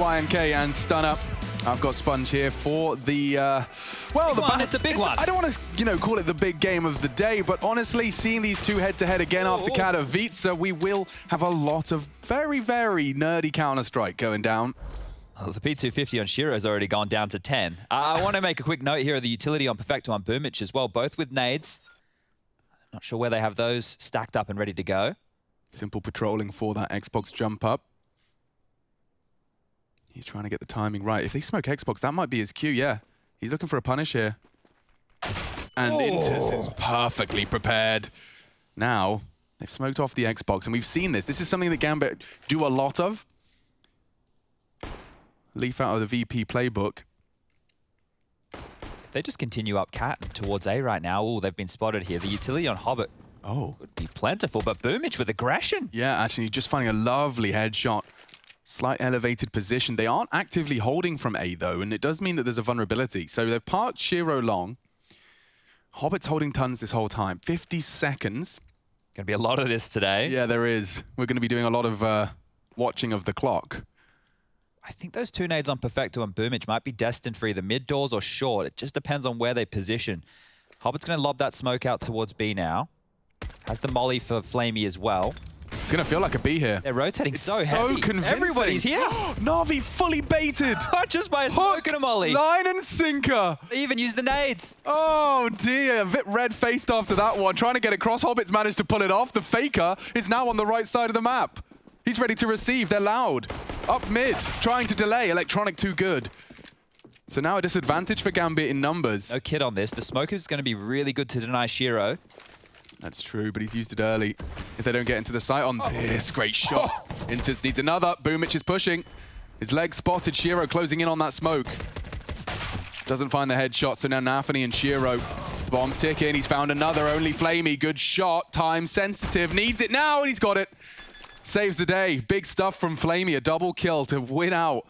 YNK and Stunner. I've got Sponge here for the, It's a big one. I don't want to, call it the big game of the day, but honestly, seeing these two head-to-head again after Katowice, we will have a lot of very, very nerdy Counter-Strike going down. Well, the P250 on Shiro has already gone down to 10. I want to make a quick note here of the utility on Perfecto on Boomich as well, both with nades. Not sure where they have those stacked up and ready to go. Simple patrolling for that Xbox jump up. He's trying to get the timing right. If they smoke Xbox, that might be his cue, yeah. He's looking for a punish here. And Intus is perfectly prepared. Now, they've smoked off the Xbox, and we've seen this. This is something that Gambit do a lot of. Leaf out of the VP playbook. If they just continue up Cat towards A right now, they've been spotted here. The utility on Hobbit would be plentiful, but Boomich with aggression. Yeah, actually, just finding a lovely headshot. Slight elevated position. They aren't actively holding from A, though, and it does mean that there's a vulnerability. So they've parked Shiro long. Hobbit's holding tons this whole time. 50 seconds. Going to be a lot of this today. Yeah, there is. We're going to be doing a lot of watching of the clock. I think those two nades on Perfecto and Boomich might be destined for either mid doors or short. It just depends on where they position. Hobbit's going to lob that smoke out towards B now. Has the molly for Flamey as well. It's going to feel like a B here. They're rotating so heavy. So convincing. Everybody's here. Na'Vi fully baited. Just by a smoke and a molly. Line and sinker. They even used the nades. Oh dear, a bit red-faced after that one. Trying to get across. Hobbit's managed to pull it off. The faker is now on the right side of the map. He's ready to receive. They're loud. Up mid, trying to delay. Electronic too good. So now a disadvantage for Gambit in numbers. No kid on this. The smoke is going to be really good to deny Shiro. That's true, but he's used it early. If they don't get into the site on this, great shot. Intus needs another. Boomich is pushing. His leg spotted. Shiro closing in on that smoke. Doesn't find the headshot, so now Nafany and Shiro. Bombs ticking. He's found another. Only Flamey. Good shot. Time sensitive. Needs it now, and he's got it. Saves the day. Big stuff from Flamey. A double kill to win out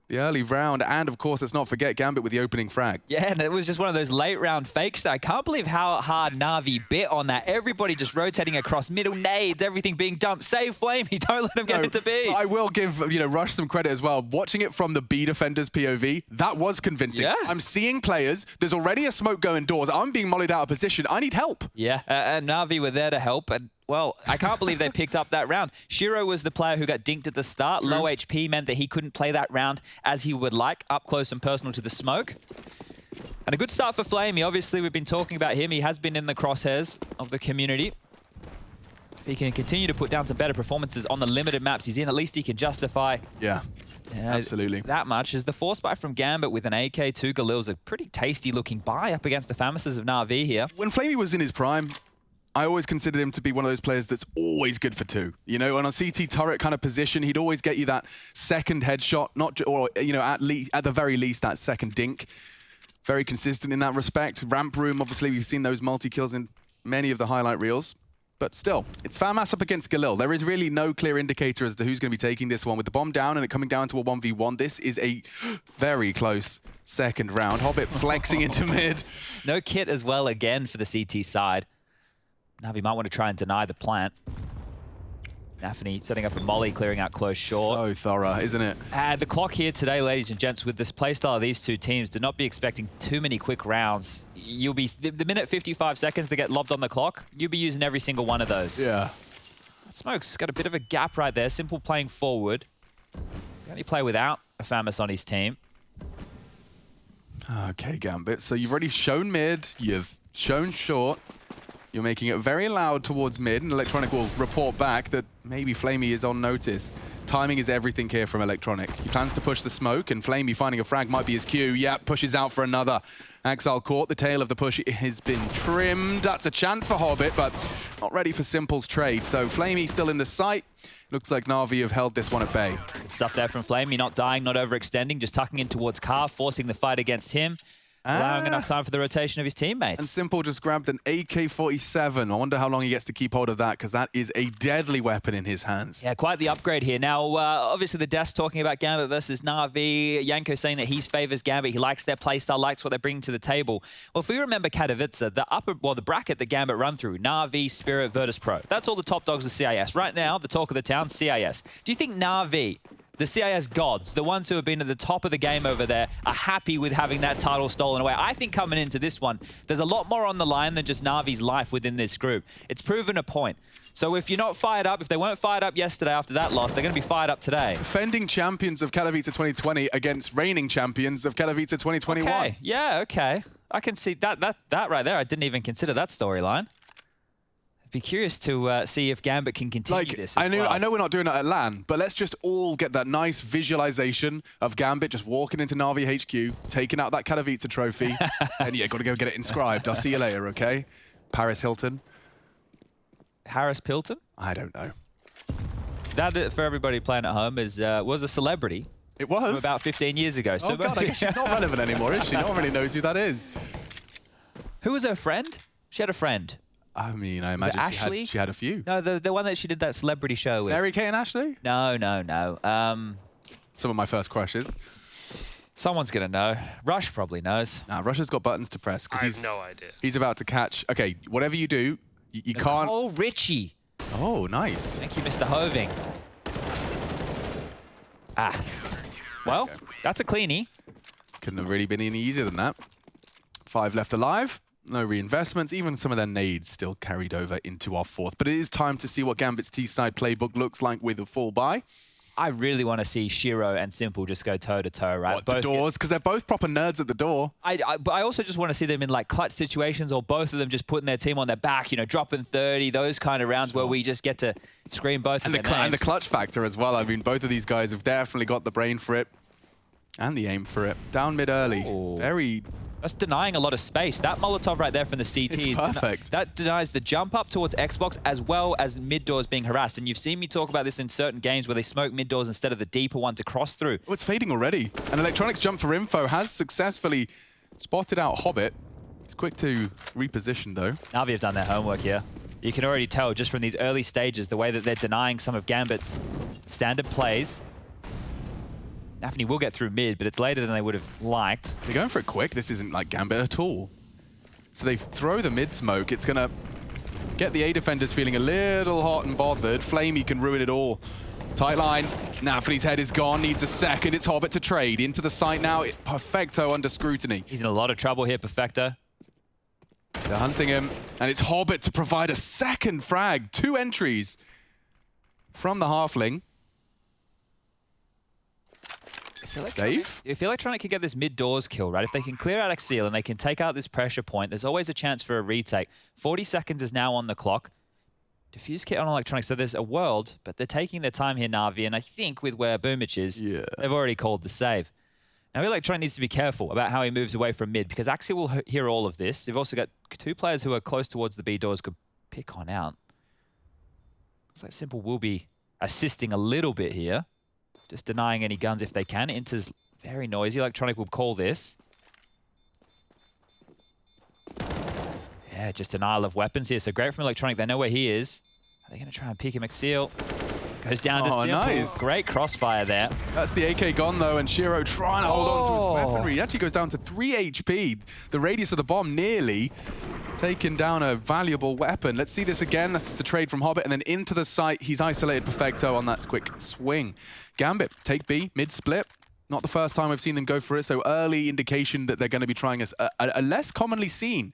the early round. And, of course, let's not forget Gambit with the opening frag. Yeah, and it was just one of those late round fakes there. I can't believe how hard Na'Vi bit on that. Everybody just rotating across middle nades, everything being dumped. Save Flamey. Don't let him get into B. I will give Rush some credit as well. Watching it from the B defender's POV, that was convincing. Yeah. I'm seeing players. There's already a smoke going doors. I'm being mollied out of position. I need help. Yeah, and Na'Vi were there to help. And well, I can't believe they picked up that round. Shiro was the player who got dinked at the start. Low HP meant that he couldn't play that round as he would like, up close and personal to the smoke. And a good start for Flamey. Obviously, we've been talking about him. He has been in the crosshairs of the community. If he can continue to put down some better performances on the limited maps he's in, at least he can justify absolutely that much. As the force buy from Gambit with an AK-2 Galil's a pretty tasty looking buy up against the Famises of Na'Vi here. When Flamey was in his prime, I always considered him to be one of those players that's always good for two. And on a CT turret kind of position, he'd always get you that second headshot, at the very least that second dink. Very consistent in that respect. Ramp room, obviously, we've seen those multi-kills in many of the highlight reels. But still, it's Famas up against Galil. There is really no clear indicator as to who's going to be taking this one. With the bomb down and it coming down to a 1v1, this is a very close second round. Hobbit flexing into mid. No kit as well again for the CT side. Na'Vi might want to try and deny the plant. Nafany setting up a molly, clearing out close short. So thorough, isn't it? The clock here today, ladies and gents, with this playstyle of these two teams, do not be expecting too many quick rounds. You'll be, the minute 55 seconds to get lobbed on the clock, you'll be using every single one of those. Yeah. Smoke's got a bit of a gap right there. Simple playing forward. The only play without a Famas on his team. Okay, Gambit. So you've already shown mid, you've shown short. You're making it very loud towards mid, and Electronic will report back that maybe Flamey is on notice. Timing is everything here from Electronic. He plans to push the smoke, and Flamey finding a frag might be his cue. Yeah, pushes out for another. Axel caught. The tail of the push has been trimmed. That's a chance for Hobbit, but not ready for Simple's trade. So Flamey still in the sight. Looks like Na'Vi have held this one at bay. Good stuff there from Flamey, not dying, not overextending, just tucking in towards Carr, forcing the fight against him. Allowing enough time for the rotation of his teammates. And Simple just grabbed an AK-47. I wonder how long he gets to keep hold of that, because that is a deadly weapon in his hands. Yeah, quite the upgrade here. Now, obviously the Dust talking about Gambit versus Na'Vi. Yanko saying that he favors Gambit. He likes their playstyle, likes what they're bringing to the table. Well, if we remember Katowice, the bracket that Gambit run through, Na'Vi, Spirit, Virtus Pro. That's all the top dogs of CIS. Right now, the talk of the town, CIS. Do you think Na'Vi the CIS gods, the ones who have been at the top of the game over there, are happy with having that title stolen away. I think coming into this one, there's a lot more on the line than just Na'Vi's life within this group. It's proven a point. So if you're not fired up, if they weren't fired up yesterday after that loss, they're going to be fired up today. Defending champions of Katowice 2020 against reigning champions of Katowice 2021. Okay, yeah, okay. I can see that right there. I didn't even consider that storyline. I'd be curious to see if Gambit can continue this. I know we're not doing it at LAN, but let's just all get that nice visualization of Gambit just walking into Na'Vi HQ, taking out that Katowice trophy, and yeah, got to go get it inscribed. I'll see you later, okay? Paris Hilton. Harris Pilton? I don't know. That, for everybody playing at home, was a celebrity. It was. From about 15 years ago. So oh, God, I guess she's not relevant anymore, is she? No one really knows who that is. Who was her friend? She had a friend. I mean, I imagine she had a few. No, the one that she did that celebrity show with. Mary Kay and Ashley? No. Some of my first crushes. Someone's going to know. Rush probably knows. Nah, Rush's got buttons to press. I have no idea. He's about to catch. Okay, whatever you do, you can't. Oh, Richie. Oh, nice. Thank you, Mr. Hoving. Ah. Well, okay. That's a cleanie. Couldn't have really been any easier than that. 5 left alive. No reinvestments. Even some of their nades still carried over into our 4th. But it is time to see what Gambit's T-side playbook looks like with a full buy. I really want to see Shiro and Simple just go toe-to-toe, right? What, the doors? Because they're both proper nerds at the door. But I also just want to see them in like clutch situations, or both of them just putting their team on their back, you know, dropping 30, those kind of rounds where we just get to scream both of their names. And the clutch factor as well. I mean, both of these guys have definitely got the brain for it and the aim for it. Down mid early. Ooh. Very... That's denying a lot of space. That Molotov right there from the CT is perfect. That denies the jump up towards Xbox as well as mid doors being harassed. And you've seen me talk about this in certain games where they smoke mid doors instead of the deeper one to cross through. Oh, it's fading already. And Electronics jump for info has successfully spotted out Hobbit. It's quick to reposition though. Na'Vi have done their homework here. You can already tell just from these early stages the way that they're denying some of Gambit's standard plays. Nafni will get through mid, but it's later than they would have liked. They're going for it quick. This isn't like Gambit at all. So they throw the mid smoke. It's going to get the A defenders feeling a little hot and bothered. Flamey can ruin it all. Tight line. Nafni's head is gone. Needs a second. It's Hobbit to trade. Into the site now. Perfecto under scrutiny. He's in a lot of trouble here, Perfecto. They're hunting him. And it's Hobbit to provide a second frag. 2 entries from the Halfling. If Electronic can get this mid-doors kill, right, if they can clear out Exil and they can take out this pressure point, there's always a chance for a retake. 40 seconds is now on the clock. Diffuse kit on Electronic, so there's a world, but they're taking their time here, Na'Vi, and I think with where Boomich is, they've already called the save. Now Electronic needs to be careful about how he moves away from mid, because Axie will hear all of this. They've also got 2 players who are close towards the B doors could pick on out. Looks like Simple will be assisting a little bit here. Just denying any guns if they can. Inter's very noisy. Electronic will call this. Yeah, just denial of weapons here. So great from Electronic. They know where he is. Are they going to try and peek him? Exil goes down to Simple. Nice. Great crossfire there. That's the AK gone, though, and Shiro trying to hold on to his weaponry. He actually goes down to 3 HP. The radius of the bomb nearly taking down a valuable weapon. Let's see this again. This is the trade from Hobbit, and then into the site. He's isolated Perfecto on that quick swing. Gambit, take B, mid-split. Not the first time I've seen them go for it, so early indication that they're going to be trying a less commonly seen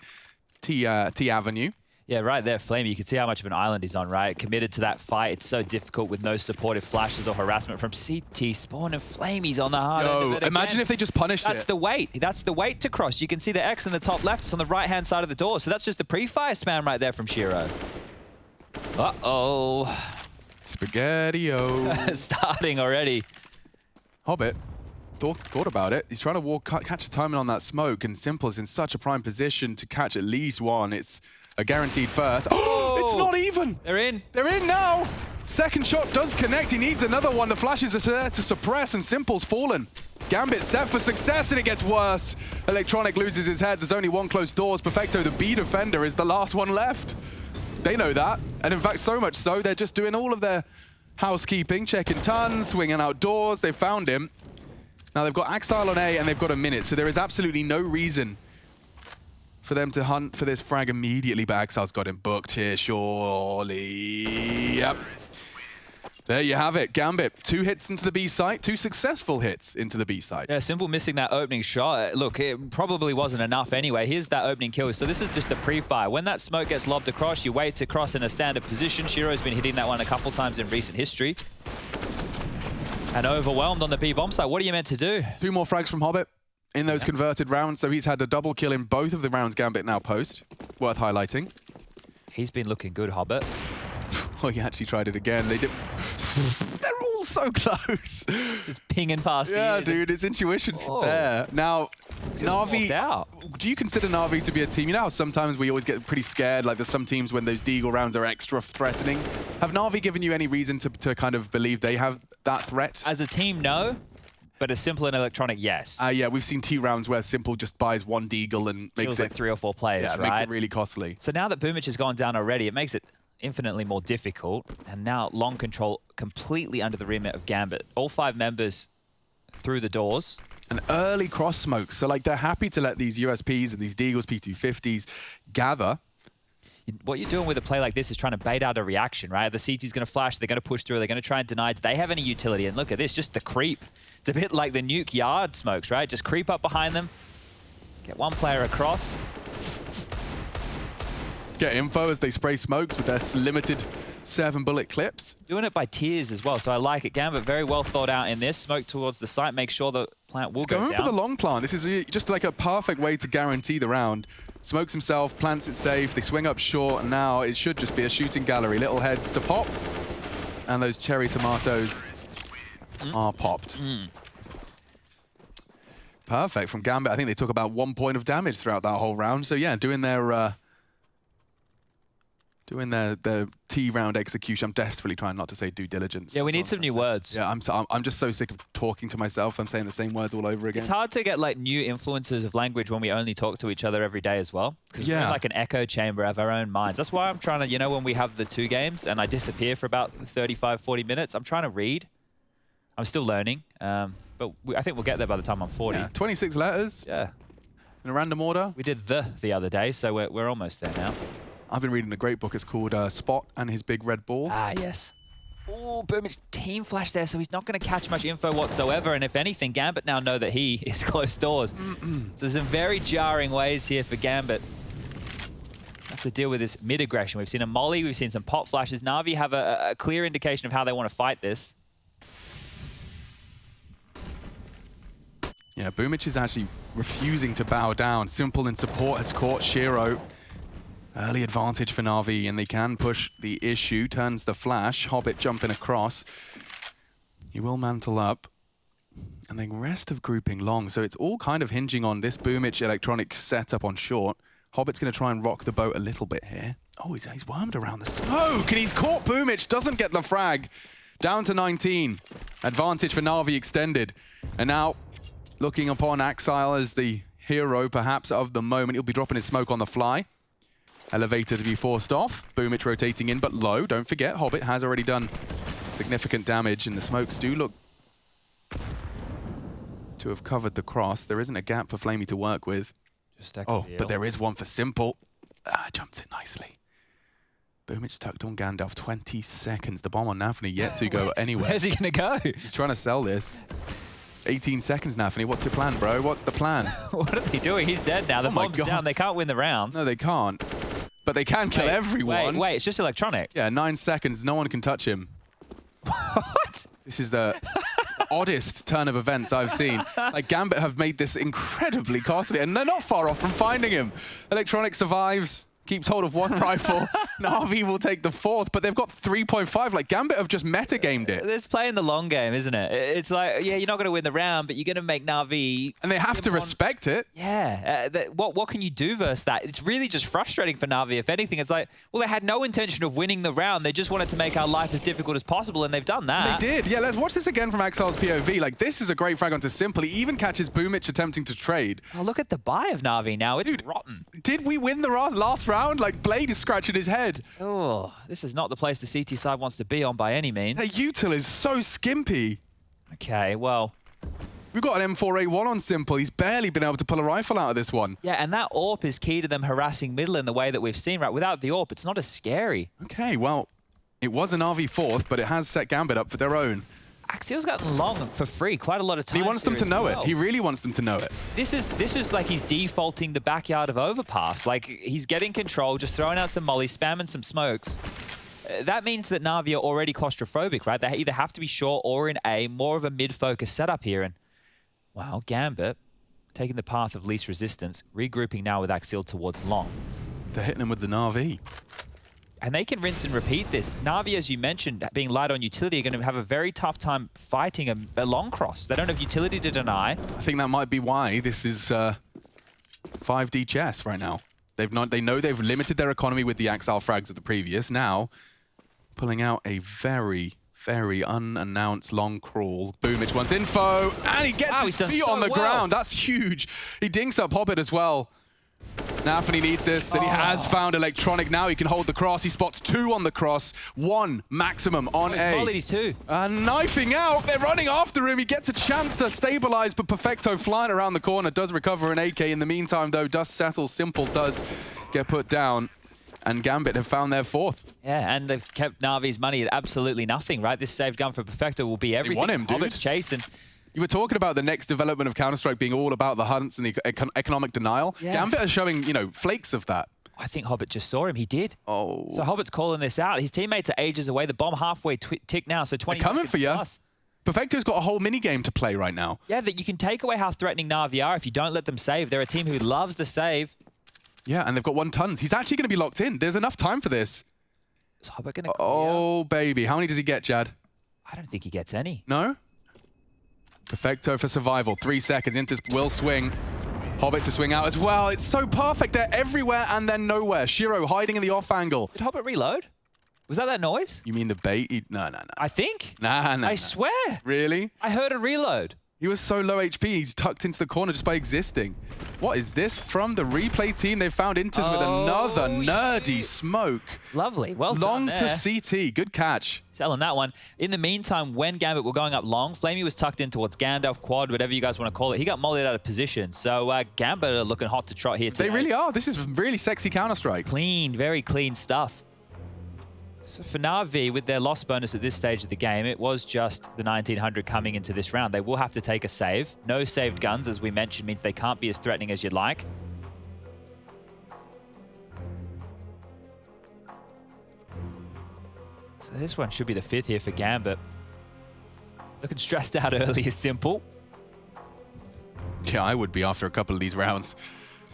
T avenue. Yeah, right there, Flame. You can see how much of an island he's on, right? Committed to that fight. It's so difficult with no supportive flashes or harassment from CT. Spawn and Flamey's on the hard end of it imagine if they just punished That's the weight. That's the weight to cross. You can see the X in the top left. It's on the right-hand side of the door. So that's just the pre-fire spam right there from Shiro. Uh-oh. Spaghetti-o. Starting already. Hobbit thought about it. He's trying to catch a timing on that smoke, and Simple's in such a prime position to catch at least one. It's a guaranteed first. Oh, it's not even. They're in. They're in now. Second shot does connect. He needs another one. The flashes are there to suppress, and Simple's fallen. Gambit set for success, and it gets worse. Electronic loses his head. There's only 1 closed doors. Perfecto, the B defender, is the last one left. They know that. And in fact, so much so, they're just doing all of their housekeeping, checking tons, swinging outdoors. They found him. Now they've got Axile on A, and they've got a minute, so there is absolutely no reason for them to hunt for this frag immediately, but Axile's got him booked here, surely. Yep. There you have it. Gambit, 2 hits into the B site, 2 successful hits into the B site. Yeah, Simple missing that opening shot. Look, it probably wasn't enough anyway. Here's that opening kill. So this is just the pre-fire. When that smoke gets lobbed across, you wait to cross in a standard position. Shiro's been hitting that one a couple times in recent history. And overwhelmed on the B bomb site. What are you meant to do? 2 more frags from Hobbit in those converted rounds. So he's had a double kill in both of the rounds Gambit now post. Worth highlighting. He's been looking good, Hobbit. Oh, he actually tried it again. They did. They're all so close. Just pinging past the Yeah, ears. dude, his intuition's there. Now, Na'Vi, do you consider Na'Vi to be a team? You know how sometimes we always get pretty scared, like there's some teams when those Deagle rounds are extra threatening. Have Na'Vi given you any reason to kind of believe they have that threat? As a team, no. But as Simple and Electronic, yes. Yeah, we've seen T rounds where Simple just buys 1 Deagle and makes it like 3 or 4 players, yeah, right? makes it really costly. So now that Boomich has gone down already, it makes it infinitely more difficult. And now long control completely under the remit of Gambit. All 5 members through the doors. An early cross smoke. So like they're happy to let these USPs and these Deagles, P250s gather. What you're doing with a play like this is trying to bait out a reaction, right? The CT's going to flash, they're going to push through, they're going to try and deny. Do they have any utility? And look at this, just the creep. It's a bit like the nuke yard smokes, right? Just creep up behind them, get 1 player across. Get info as they spray smokes with their limited 7-bullet clips. Doing it by tiers as well, so I like it. Gambit very well thought out in this. Smoke towards the site, make sure the plant will go down. Going for the long plant. This is just like a perfect way to guarantee the round. Smokes himself, plants it safe, they swing up short, and now it should just be a shooting gallery. Little heads to pop, and those cherry tomatoes are popped. Perfect from Gambit. I think they took about 1 point of damage throughout that whole round. So yeah, doing their T round execution. I'm desperately trying not to say due diligence. Yeah, we need some new words. Yeah, I'm just so sick of talking to myself. I'm saying the same words all over again. It's hard to get like new influences of language when we only talk to each other every day as well. Because we're in like an echo chamber of our own minds. That's why I'm trying to, you know, when we have the 2 games and I disappear for about 35, 40 minutes, I'm trying to read. I'm still learning, but I think we'll get there by the time I'm 40. Yeah, 26 letters. Yeah. In a random order. We did the other day, so we're almost there now. I've been reading a great book. It's called Spot and His Big Red Ball. Ah, yes. Oh, Boomich team flash there, so he's not going to catch much info whatsoever. And if anything, Gambit now know that he is close doors. So some very jarring ways here for Gambit. Have to deal with this mid-aggression. We've seen a molly, we've seen some pop flashes. Na'Vi have a clear indication of how they want to fight this. Yeah, Boomich is actually refusing to bow down. Simple in support has caught Shiro. Early advantage for Na'Vi, and they can push the issue. Turns the flash. Hobbit jumping across. He will mantle up. And then rest of grouping long. So it's all kind of hinging on this Boomich electronic setup on short. Hobbit's going to try and rock the boat a little bit here. Oh, he's wormed around the smoke, and he's caught Boomich. Doesn't get the frag. Down to 19. Advantage for Na'Vi extended. And now looking upon Axile as the hero, perhaps, of the moment. He'll be dropping his smoke on the fly. Elevator to be forced off. Boomich rotating in, but low. Don't forget, Hobbit has already done significant damage, and the smokes do look to have covered the cross. There isn't a gap for Flamey to work with. Oh, but there is one for Simple. Jumps it nicely. Boomich tucked on Gandalf. 20 seconds. The bomb on Nafany yet to go anywhere. Where's he going to go? He's trying to sell this. 18 seconds, Nafany. What's your plan, bro? What's the plan? What are they doing? He's dead now. The bomb's down. They can't win the round. No, they can't. But they can kill everyone. Wait, it's just electronic. Yeah, 9 seconds. No one can touch him. What? This is the oddest turn of events I've seen. Like, Gambit have made this incredibly costly, and they're not far off from finding him. Electronic survives, keeps hold of 1 rifle. Na'Vi will take the 4th, but they've got 3.5. Like, Gambit have just metagamed it. It's playing the long game, isn't it? It's like, yeah, you're not going to win the round, but you're going to make Na'Vi... And they have to respect it. Yeah. What can you do versus that? It's really just frustrating for Na'Vi, if anything. It's like, well, they had no intention of winning the round. They just wanted to make our life as difficult as possible, and they've done that. They did. Yeah, let's watch this again from Axile's POV. Like, this is a great frag onto Simple. He even catches Boomich attempting to trade. Oh, look at the buy of Na'Vi now. It's rotten. Did we win the last round? Like, Blade is scratching his head. Oh, this is not the place the CT side wants to be on by any means. Their util is so skimpy. Okay, well... We've got an M4A1 on Simple. He's barely been able to pull a rifle out of this one. Yeah, and that AWP is key to them harassing middle in the way that we've seen, right? Without the AWP, it's not as scary. Okay, well, It was an RV fourth, but it has set Gambit up for their own. Axial's gotten long for free quite a lot of time. He wants them to know it. He really wants them to know it. This is like he's defaulting the backyard of Overpass. Like, he's getting control, just throwing out some molly, spamming some smokes. That means that Na'Vi are already claustrophobic, right? They either have to be short or in A, more of a mid-focus setup here. And, wow, Gambit taking the path of least resistance, regrouping now with Axial towards long. They're hitting him with the Na'Vi. And they can rinse and repeat this. Na'Vi, as you mentioned, being light on utility, are going to have a very tough time fighting a long cross. They don't have utility to deny. I think that might be why this is 5D chess right now. They know they've limited their economy with the Axal frags of the previous. Now, pulling out a very, very unannounced long crawl. Boomich wants info, and he gets his feet on the ground. That's huge. He dinks up Hobbit as well. Nafany needs this, and he has found Electronic. Now he can hold the cross. He spots 2 on the cross, 1 maximum on A. He's 2. Knifing out. They're running after him. He gets a chance to stabilize, but Perfecto flying around the corner does recover an AK. In the meantime, though, Dust settles. Simple does get put down, and Gambit have found their 4th. Yeah, and they've kept Na'Vi's money at absolutely nothing, right? This saved gun for Perfecto will be everything. They want him, dude. Hobbit's chasing. You were talking about the next development of Counter-Strike being all about the hunts and the economic denial. Yeah. Gambit are showing, flakes of that. I think Hobbit just saw him. He did. Oh. So Hobbit's calling this out. His teammates are ages away. The bomb halfway tick now, so 20 They're coming for you. Plus. Perfecto's got a whole mini-game to play right now. Yeah, that you can take away how threatening Na'Vi are if you don't let them save. They're a team who loves the save. Yeah, and they've got 1 tons. He's actually going to be locked in. There's enough time for this. Is Hobbit going to Oh, baby. How many does he get, Chad? I don't think he gets any. No? Perfecto for survival. 3 seconds. Intis will swing. Hobbit to swing out as well. It's so perfect. They're everywhere and then nowhere. Shiro hiding in the off angle. Did Hobbit reload? Was that noise? You mean the bait? No. I think. Nah. I swear. Really? I heard a reload. He was so low HP, he's tucked into the corner just by existing. What is this from the replay team? They found Intis with another nerdy smoke. Lovely. Well long done to CT. Good catch. Selling that one. In the meantime, when Gambit were going up long, Flamey was tucked in towards Gandalf, quad, whatever you guys want to call it. He got mollied out of position. So Gambit are looking hot to trot here today. They really are. This is really sexy Counter-Strike. Clean, very clean stuff. So for Na'Vi, with their loss bonus at this stage of the game, it was just the 1900 coming into this round. They will have to take a save. No saved guns, as we mentioned, means they can't be as threatening as you'd like. So this one should be the 5th here for Gambit. Looking stressed out early is Simple. Yeah, I would be after a couple of these rounds.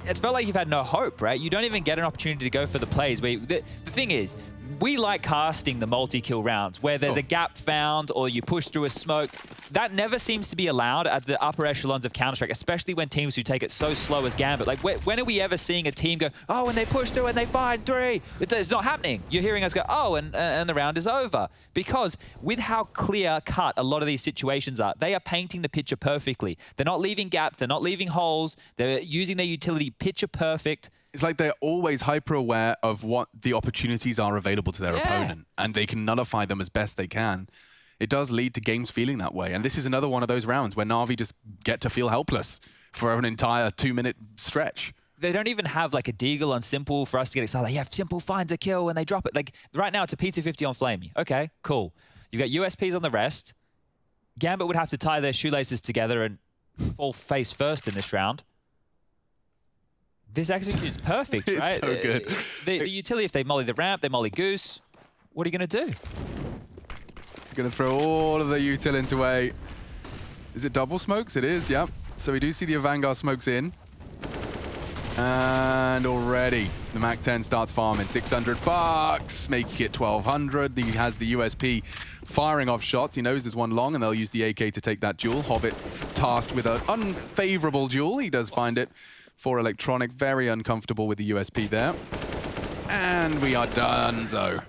It's felt like you've had no hope, right? You don't even get an opportunity to go for the plays. The thing is, we like casting the multi-kill rounds where there's a gap found or you push through a smoke. That never seems to be allowed at the upper echelons of Counter-Strike, especially when teams who take it so slow as Gambit. Like, when are we ever seeing a team go, oh, and they push through and they find 3? It's not happening. You're hearing us go, oh, and the round is over. Because with how clear-cut a lot of these situations are, they are painting the picture perfectly. They're not leaving gaps. They're not leaving holes. They're using their utility picture perfect. It's like they're always hyper-aware of what the opportunities are available to their opponent, and they can nullify them as best they can. It does lead to games feeling that way, and this is another one of those rounds where Na'Vi just get to feel helpless for an entire 2-minute stretch. They don't even have like a deagle on Simple for us to get excited. Like, yeah, Simple finds a kill and they drop it. Like right now, it's a P250 on Flamey. Okay, cool. You've got USPs on the rest. Gambit would have to tie their shoelaces together and fall face first in this round. This executes perfect, right? It's so good. The utility, if they molly the ramp, they molly Goose, what are you going to do? You're going to throw all of the util into A. Is it double smokes? It is, yep. So we do see the Vanguard smokes in. And already the MAC-10 starts farming. $600, make it 1,200. He has the USP firing off shots. He knows there's one long, and they'll use the AK to take that duel. Hobbit tasked with an unfavorable duel. He does find it. For Electronic, very uncomfortable with the USP there. And we are done, so.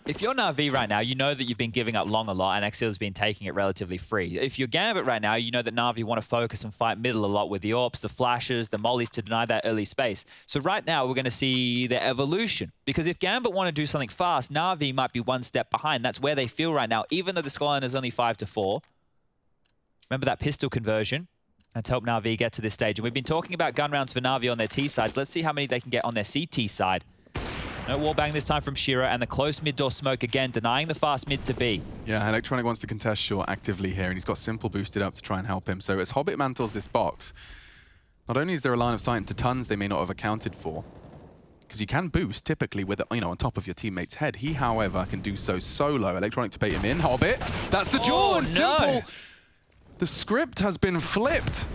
If you're Na'Vi right now, you know that you've been giving up long a lot and Axial's been taking it relatively free. If you're Gambit right now, you know that Na'Vi want to focus and fight middle a lot with the AWPs, the flashes, the mollies to deny that early space. So right now, we're going to see the evolution. Because if Gambit want to do something fast, Na'Vi might be one step behind. That's where they feel right now, even though the scoreline is only 5-4. Remember that pistol conversion? Let's help Na'Vi get to this stage. And we've been talking about gun rounds for Na'Vi on their T sides. Let's see how many they can get on their CT side. No wallbang this time from Shiro, and the close mid-door smoke again, denying the fast mid to B. Yeah, Electronic wants to contest short actively here, and he's got Simple boosted up to try and help him. So as Hobbit mantles this box, not only is there a line of sight into tons they may not have accounted for, because you can boost typically with, on top of your teammate's head. He, however, can do so solo. Electronic to bait him in. Hobbit, that's the jaw, and Simple. The script has been flipped.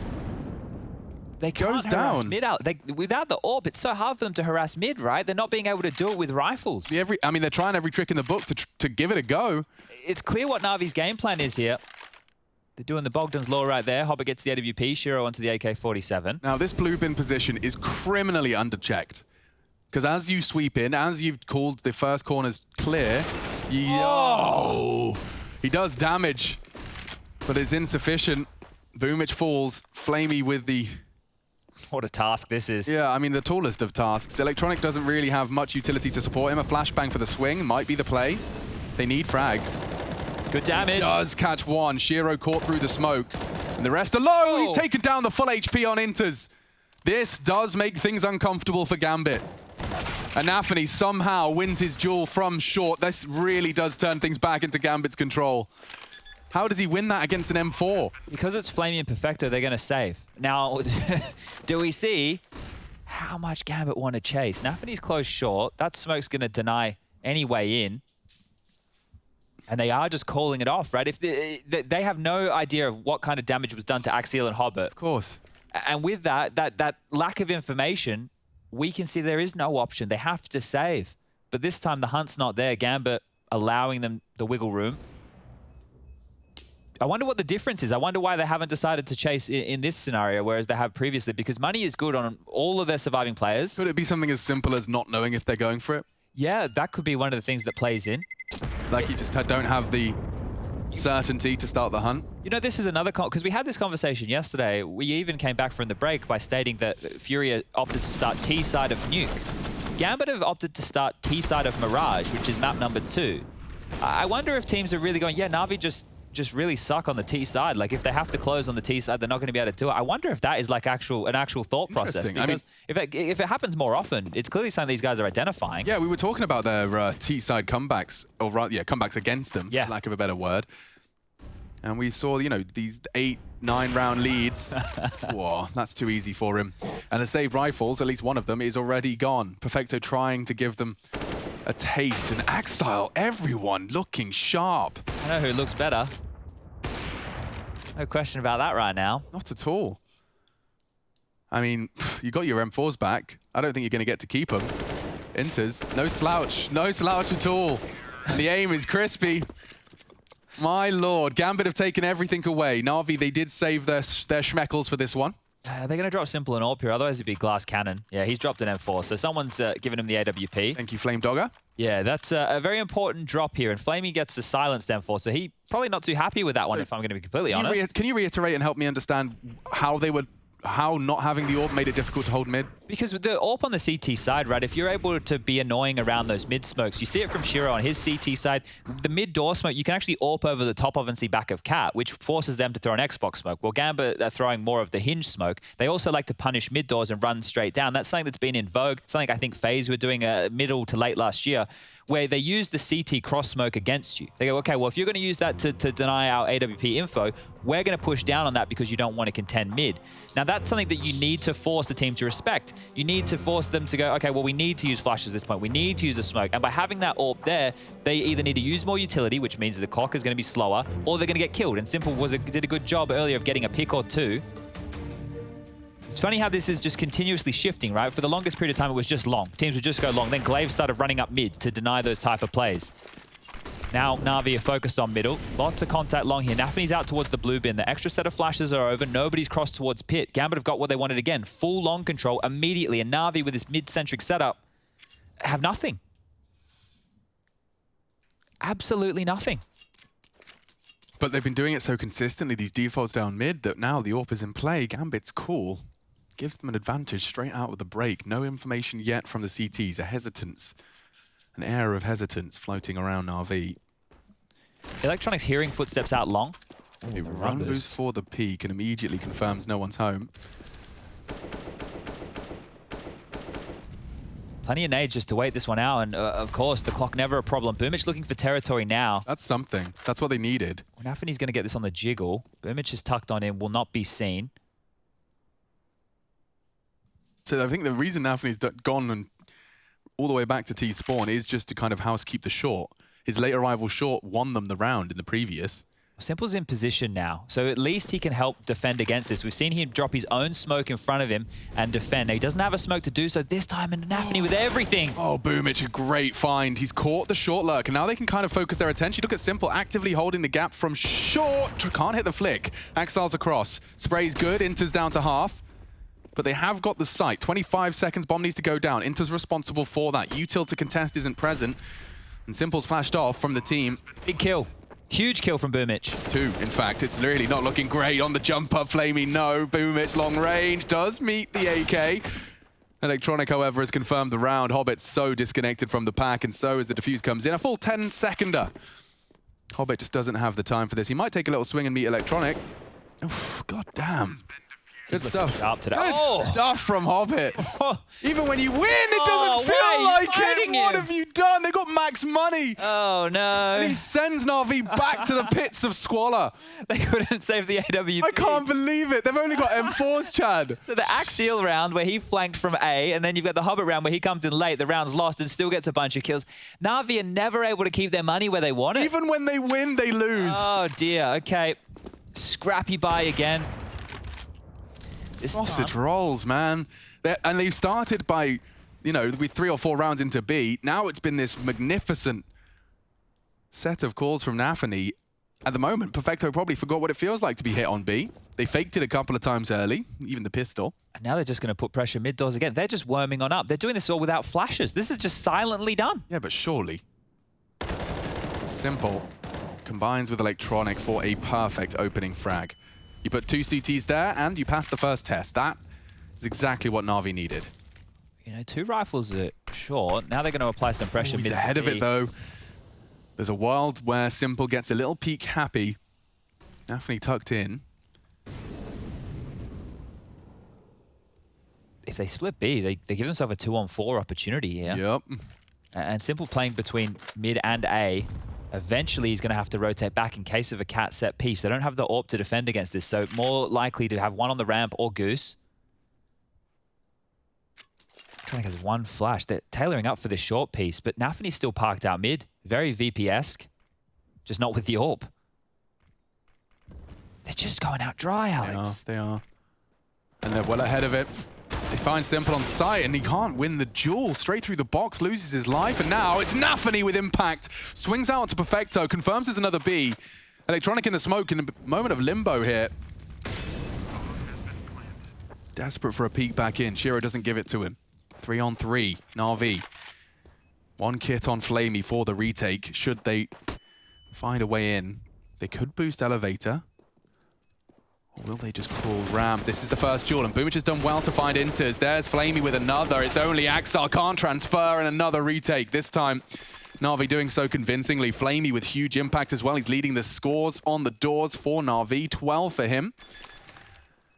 They can't harass mid out. Without the AWP, it's so hard for them to harass mid, right? They're not being able to do it with rifles. Yeah, I mean, they're trying every trick in the book to give it a go. It's clear what Na'Vi's game plan is here. They're doing the Bogdan's Law right there. Hobbit gets the AWP, Shiro onto the AK-47. Now, this blue bin position is criminally underchecked. Because as you sweep in, as you've called the first corners clear, he does damage, but it's insufficient. Boomich falls, Flamey with the... What a task this is. Yeah, I mean, the tallest of tasks. Electronic doesn't really have much utility to support him. A flashbang for the swing might be the play. They need frags. Good damage. Does catch one. Shiro caught through the smoke. And the rest are low. He's taken down the full HP on Inters. This does make things uncomfortable for Gambit. And Anafani somehow wins his duel from short. This really does turn things back into Gambit's control. How does he win that against an M4? Because it's Flamey and Perfecto, they're going to save. Now, do we see how much Gambit want to chase? Nafani's close short. That smoke's going to deny any way in. And they are just calling it off, right? If they have no idea of what kind of damage was done to Axial and Hobbit. Of course. And with that lack of information, we can see there is no option. They have to save. But this time the hunt's not there. Gambit allowing them the wiggle room. I wonder what the difference is. I wonder why they haven't decided to chase in this scenario, whereas they have previously, because money is good on all of their surviving players. Could it be something as simple as not knowing if they're going for it? Yeah, that could be one of the things that plays in. Like you just don't have the certainty to start the hunt? You know, this is another... Because we had this conversation yesterday. We even came back from the break by stating that Furia opted to start T side of Nuke. Gambit have opted to start T side of Mirage, which is map number 2. I wonder if teams are really going, yeah, Na'Vi just really suck on the T side. Like, if they have to close on the T side, they're not going to be able to do it. I wonder if that is like an actual thought process. Because I mean, if it happens more often, it's clearly something these guys are identifying. Yeah, we were talking about their T side comebacks, or comebacks against them, for lack of a better word. And we saw, these 8-9 round leads. Whoa, that's too easy for him. And the saved rifles, at least one of them, is already gone. Perfecto trying to give them a taste. And Axile, everyone looking sharp. I know who looks better. No question about that right now. Not at all. I mean, you got your M4s back. I don't think you're going to get to keep them. Inters, no slouch at all. And the aim is crispy. My lord, Gambit have taken everything away. Na'Vi, they did save their schmeckles for this one. They're going to drop Simple and AWP here, otherwise it'd be Glass Cannon. Yeah, he's dropped an M4, so someone's given him the AWP. Thank you, Flame Dogger. Yeah, that's a very important drop here, and Flamey gets the silenced M4, so he probably not too happy with that one, if I'm going to be completely honest. Can you reiterate and help me understand how not having the AWP made it difficult to hold mid? Because with the AWP on the CT side, right, if you're able to be annoying around those mid smokes, you see it from Shiro on his CT side, the mid door smoke, you can actually AWP over the top of and see back of Cat, which forces them to throw an Xbox smoke. Well, Gambit are throwing more of the hinge smoke. They also like to punish mid doors and run straight down. That's something that's been in vogue, something I think FaZe were doing middle to late last year, where they use the CT cross smoke against you. They go, okay, well, if you're going to use that to deny our AWP info, we're going to push down on that because you don't want to contend mid. Now, that's something that you need to force the team to respect. You need to force them to go, okay, well, we need to use flashes at this point. We need to use a smoke. And by having that AWP there, they either need to use more utility, which means the clock is going to be slower, or they're going to get killed. And Simple did a good job earlier of getting a pick or two. It's funny how this is just continuously shifting, right? For the longest period of time, it was just long. Teams would just go long. Then Glaive started running up mid to deny those type of plays. Now Na'Vi are focused on middle. Lots of contact long here. Nafani's out towards the blue bin. The extra set of flashes are over. Nobody's crossed towards pit. Gambit have got what they wanted again. Full long control immediately. And Na'Vi with this mid-centric setup have nothing. Absolutely nothing. But they've been doing it so consistently, these defaults down mid, that now the AWP is in play. Gambit's cool. Gives them an advantage straight out of the break. No information yet from the CTs. A hesitance. An air of hesitance floating around RV. Electronics hearing footsteps out long. A run boost for the peak and immediately confirms no one's home. Plenty of nades just to wait this one out, and of course, the clock never a problem. Boomich looking for territory now. That's something. That's what they needed. Nafany's going to get this on the jiggle. Boomich is tucked on in, will not be seen. So I think the reason Nafany's gone and all the way back to T-spawn is just to kind of housekeep the short. His late arrival short won them the round in the previous. Simple's in position now, so at least he can help defend against this. We've seen him drop his own smoke in front of him and defend. Now, he doesn't have a smoke to do so this time, and Nafany with everything. Oh, Boomich, a great find. He's caught the short lurk, and now they can kind of focus their attention. Look at Simple actively holding the gap from short. Can't hit the flick. Axel's across. Spray's good. Inter's down to half. But they have got the site. 25 seconds, bomb needs to go down. Inter's responsible for that. Util to contest isn't present. And Simple's flashed off from the team. Big kill. Huge kill from Boomich. 2, in fact. It's really not looking great on the jump up. Flamey, no. Boomich, long range, does meet the AK. Electronic, however, has confirmed the round. Hobbit's so disconnected from the pack, and so as the defuse comes in. A full 10-seconder. Hobbit just doesn't have the time for this. He might take a little swing and meet Electronic. Oof, God damn. Good stuff. Good stuff from Hobbit. Even when you win, it doesn't feel like it. What have you done? They got max money. Oh, no. And he sends Na'Vi back to the pits of squalor. They couldn't save the AWP. I can't believe it. They've only got M4s, Chad. So the Axial round where he flanked from A, and then you've got the Hobbit round where he comes in late, the round's lost and still gets a bunch of kills. Na'Vi are never able to keep their money where they want it. Even when they win, they lose. Oh, dear. Okay. Scrappy buy again. Sausage rolls, man. And they've started by, you know, with 3 or 4 rounds into B. Now it's been this magnificent set of calls from Nafany. At the moment, Perfecto probably forgot what it feels like to be hit on B. They faked it a couple of times early, even the pistol. And now they're just going to put pressure mid doors again. They're just worming on up. They're doing this all without flashes. This is just silently done. Yeah, but surely. Simple combines with Electronic for a perfect opening frag. You put 2 CTs there, and you pass the first test. That is exactly what Na'Vi needed. You know, 2 rifles are short. Now they're going to apply some pressure. He's ahead of it, though. There's a world where Simple gets a little peek happy. Nafany tucked in. If they split B, they give themselves a 2-on-4 opportunity here. Yep. And Simple playing between mid and A. Eventually, he's going to have to rotate back in case of a cat set piece. They don't have the AWP to defend against this, so more likely to have one on the ramp or Goose. Electronic has 1 flash. They're tailoring up for this short piece, but Nafany's still parked out mid. Very VP-esque, just not with the AWP. They're just going out dry, Alex. They are. And they're well ahead of it. They find Simple on site, and he can't win the duel. Straight through the box, loses his life, and now it's Nafany with impact. Swings out to Perfecto, confirms there's another B. Electronic in the smoke in a moment of limbo here. Desperate for a peek back in. Shiro doesn't give it to him. 3-on-3, Na'Vi. 1 kit on Flamey for the retake. Should they find a way in, they could boost Elevator. Or will they just crawl ramp? This is the first duel, and Boomich has done well to find Inters. There's Flamey with another. It's only Axel, can't transfer, and another retake. This time, Na'Vi doing so convincingly. Flamey with huge impact as well. He's leading the scores on the doors for Na'Vi. 12 for him.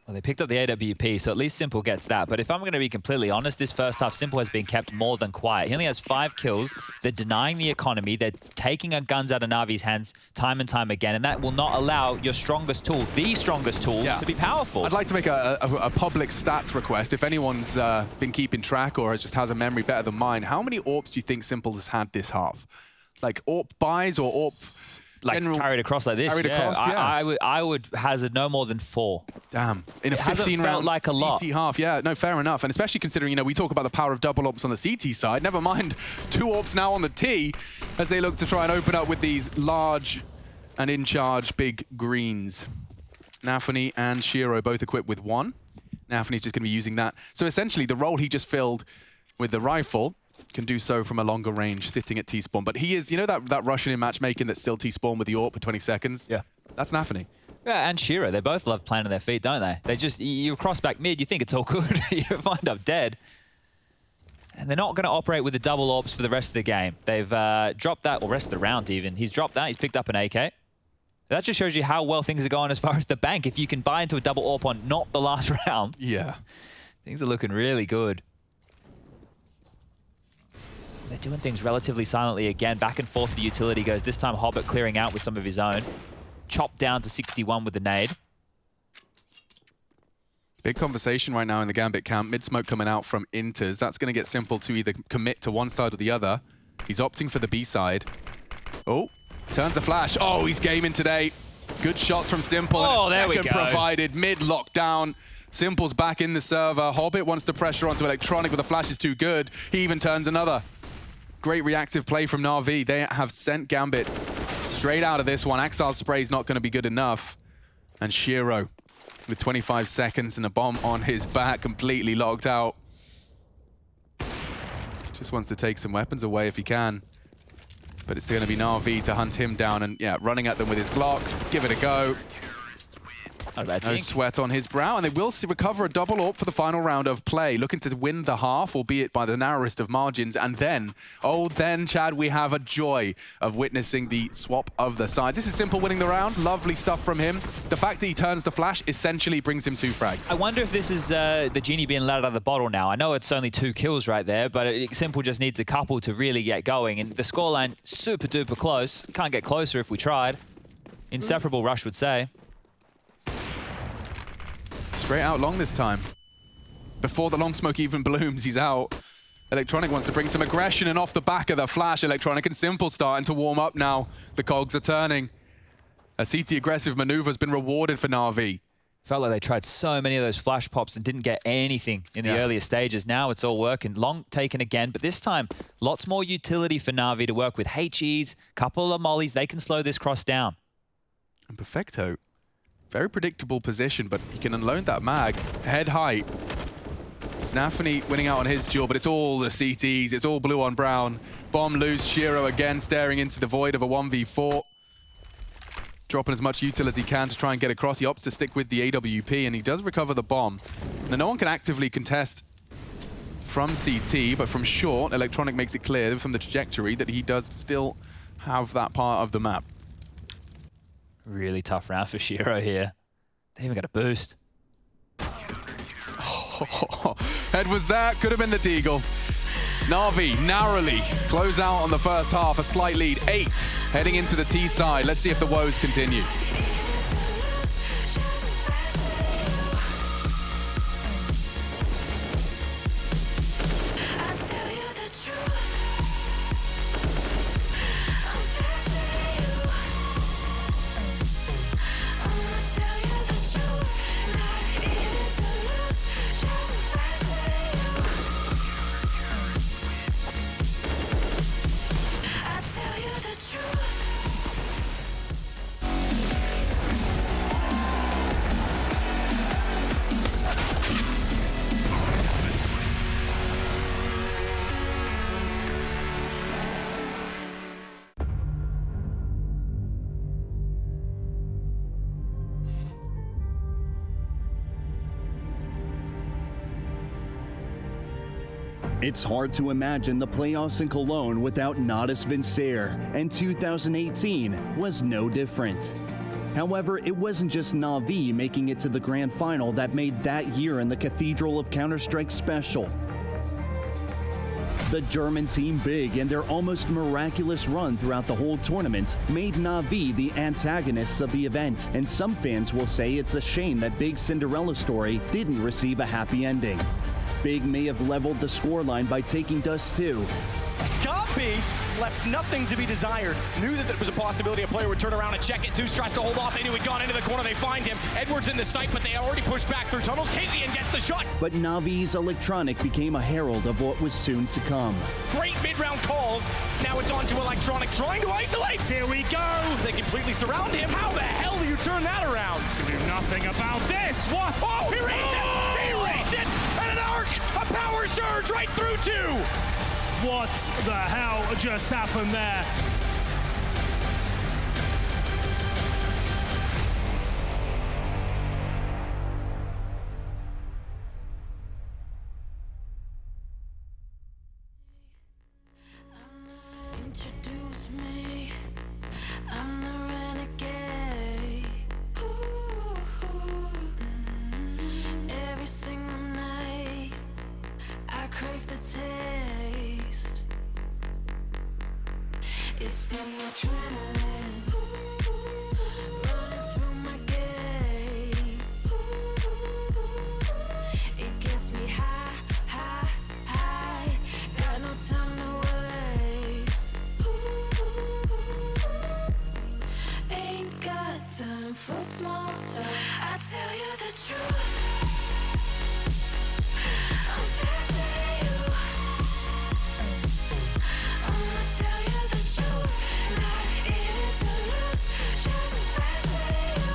Well, they picked up the AWP, so at least Simple gets that. But if I'm going to be completely honest, this first half, Simple has been kept more than quiet. He only has 5 kills. They're denying the economy. They're taking guns out of Na'Vi's hands time and time again, and that will not allow your strongest tool, the strongest tool, to be powerful. I'd like to make a public stats request. If anyone's been keeping track or just has a memory better than mine, how many AWPs do you think Simple has had this half? Like AWP buys or AWP... Like carried across like this, carried across, I would hazard no more than 4. Damn. In a 15-round like a lot. CT half, yeah, no, fair enough. And especially considering, you know, we talk about the power of double AWPs on the CT side. Never mind 2 AWPs now on the T as they look to try and open up with these large and in-charge big greens. Nafany and Shiro both equipped with 1. Nafany's just going to be using that. So essentially, the role he just filled with the rifle can do so from a longer range, sitting at T-spawn. But he is, you know that Russian in matchmaking that's still T-spawn with the AWP for 20 seconds? Yeah. That's Nafany. Yeah, and Shiro, they both love planting their feet, don't they? They just, you cross back mid, you think it's all good, you wind up dead. And they're not going to operate with the double AWPs for the rest of the game. They've dropped that, or rest of the round even. He's dropped that, he's picked up an AK. That just shows you how well things are going as far as the bank. If you can buy into a double AWP on not the last round, yeah, things are looking really good. They're doing things relatively silently again. Back and forth the utility goes. This time Hobbit clearing out with some of his own. Chopped down to 61 with the nade. Big conversation right now in the Gambit camp. Mid-smoke coming out from Inters. That's going to get Simple to either commit to one side or the other. He's opting for the B side. Oh, turns the flash. Oh, he's gaming today. Good shots from Simple. Oh, and a there we second go. provided. Mid-lockdown. Simple's back in the server. Hobbit wants to pressure onto Electronic, but the flash is too good. He even turns another. Great reactive play from Na'Vi. They have sent Gambit straight out of this one. Axile's spray is not going to be good enough. And Shiro, with 25 seconds and a bomb on his back, completely locked out. Just wants to take some weapons away if he can. But it's going to be Na'Vi to hunt him down and, yeah, running at them with his Glock. Give it a go. No sweat on his brow, and they will recover a double AWP for the final round of play, looking to win the half, albeit by the narrowest of margins. And then, oh then, Chad, we have a joy of witnessing the swap of the sides. This is Simple winning the round. Lovely stuff from him. The fact that he turns the flash essentially brings him 2 frags. I wonder if this is the genie being let out of the bottle now. I know it's only 2 kills right there, but Simple just needs a couple to really get going. And the scoreline, super duper close. Can't get closer if we tried. Inseparable, Rush would say. Straight out long this time. Before the long smoke even blooms, he's out. Electronic wants to bring some aggression, and off the back of the flash, Electronic and Simple starting to warm up now. The cogs are turning. A CT aggressive maneuver has been rewarded for Na'Vi. Felt like they tried so many of those flash pops and didn't get anything in the earlier stages. Now it's all working. Long taken again, but this time, lots more utility for Na'Vi to work with. HEs, couple of mollies, they can slow this cross down. And Perfecto, very predictable position, but he can unload that mag. Head height. Snaffany winning out on his duel, but it's all the CTs. It's all blue on brown. Bomb loose. Shiro again staring into the void of a 1v4. Dropping as much util as he can to try and get across. He opts to stick with the AWP, and he does recover the bomb. Now, no one can actively contest from CT, but from short, Electronic makes it clear from the trajectory that he does still have that part of the map. Really tough round for Shiro here. They even got a boost. Head was there, could have been the Deagle. Na'Vi narrowly close out on the first half, a slight lead, 8 heading into the T side. Let's see if the woes continue. It's hard to imagine the playoffs in Cologne without Natus Vincere, and 2018 was no different. However, it wasn't just Na'Vi making it to the grand final that made that year in the Cathedral of Counter-Strike special. The German team big, and their almost miraculous run throughout the whole tournament made Na'Vi the antagonists of the event, and some fans will say it's a shame that Big Cinderella story didn't receive a happy ending. Big may have leveled the scoreline by taking Dust2. Gambit left nothing to be desired. Knew that there was a possibility a player would turn around and check it. Zeus tries to hold off. They knew he'd gone into the corner. They find him. Edwards in the sight, but they already pushed back through tunnels. Tizian gets the shot. But Na'Vi's Electronic became a herald of what was soon to come. Great mid-round calls. Now it's on to Electronic trying to isolate. Here we go. They completely surround him. How the hell do you turn that around? To do nothing about this. What? Oh, he reads it. He reads it. And an arc. A power surge right through 2. What the hell just happened there? Introduce me, I'm the renegade. Ooh, every single night I crave the taste. It's the adrenaline running through my gait. It gets me high, high, high. Got no time to waste. Ain't got time for small talk. I tell you the truth. I'm faster than you. I'ma tell you the truth. Not in it to lose. Just faster than you.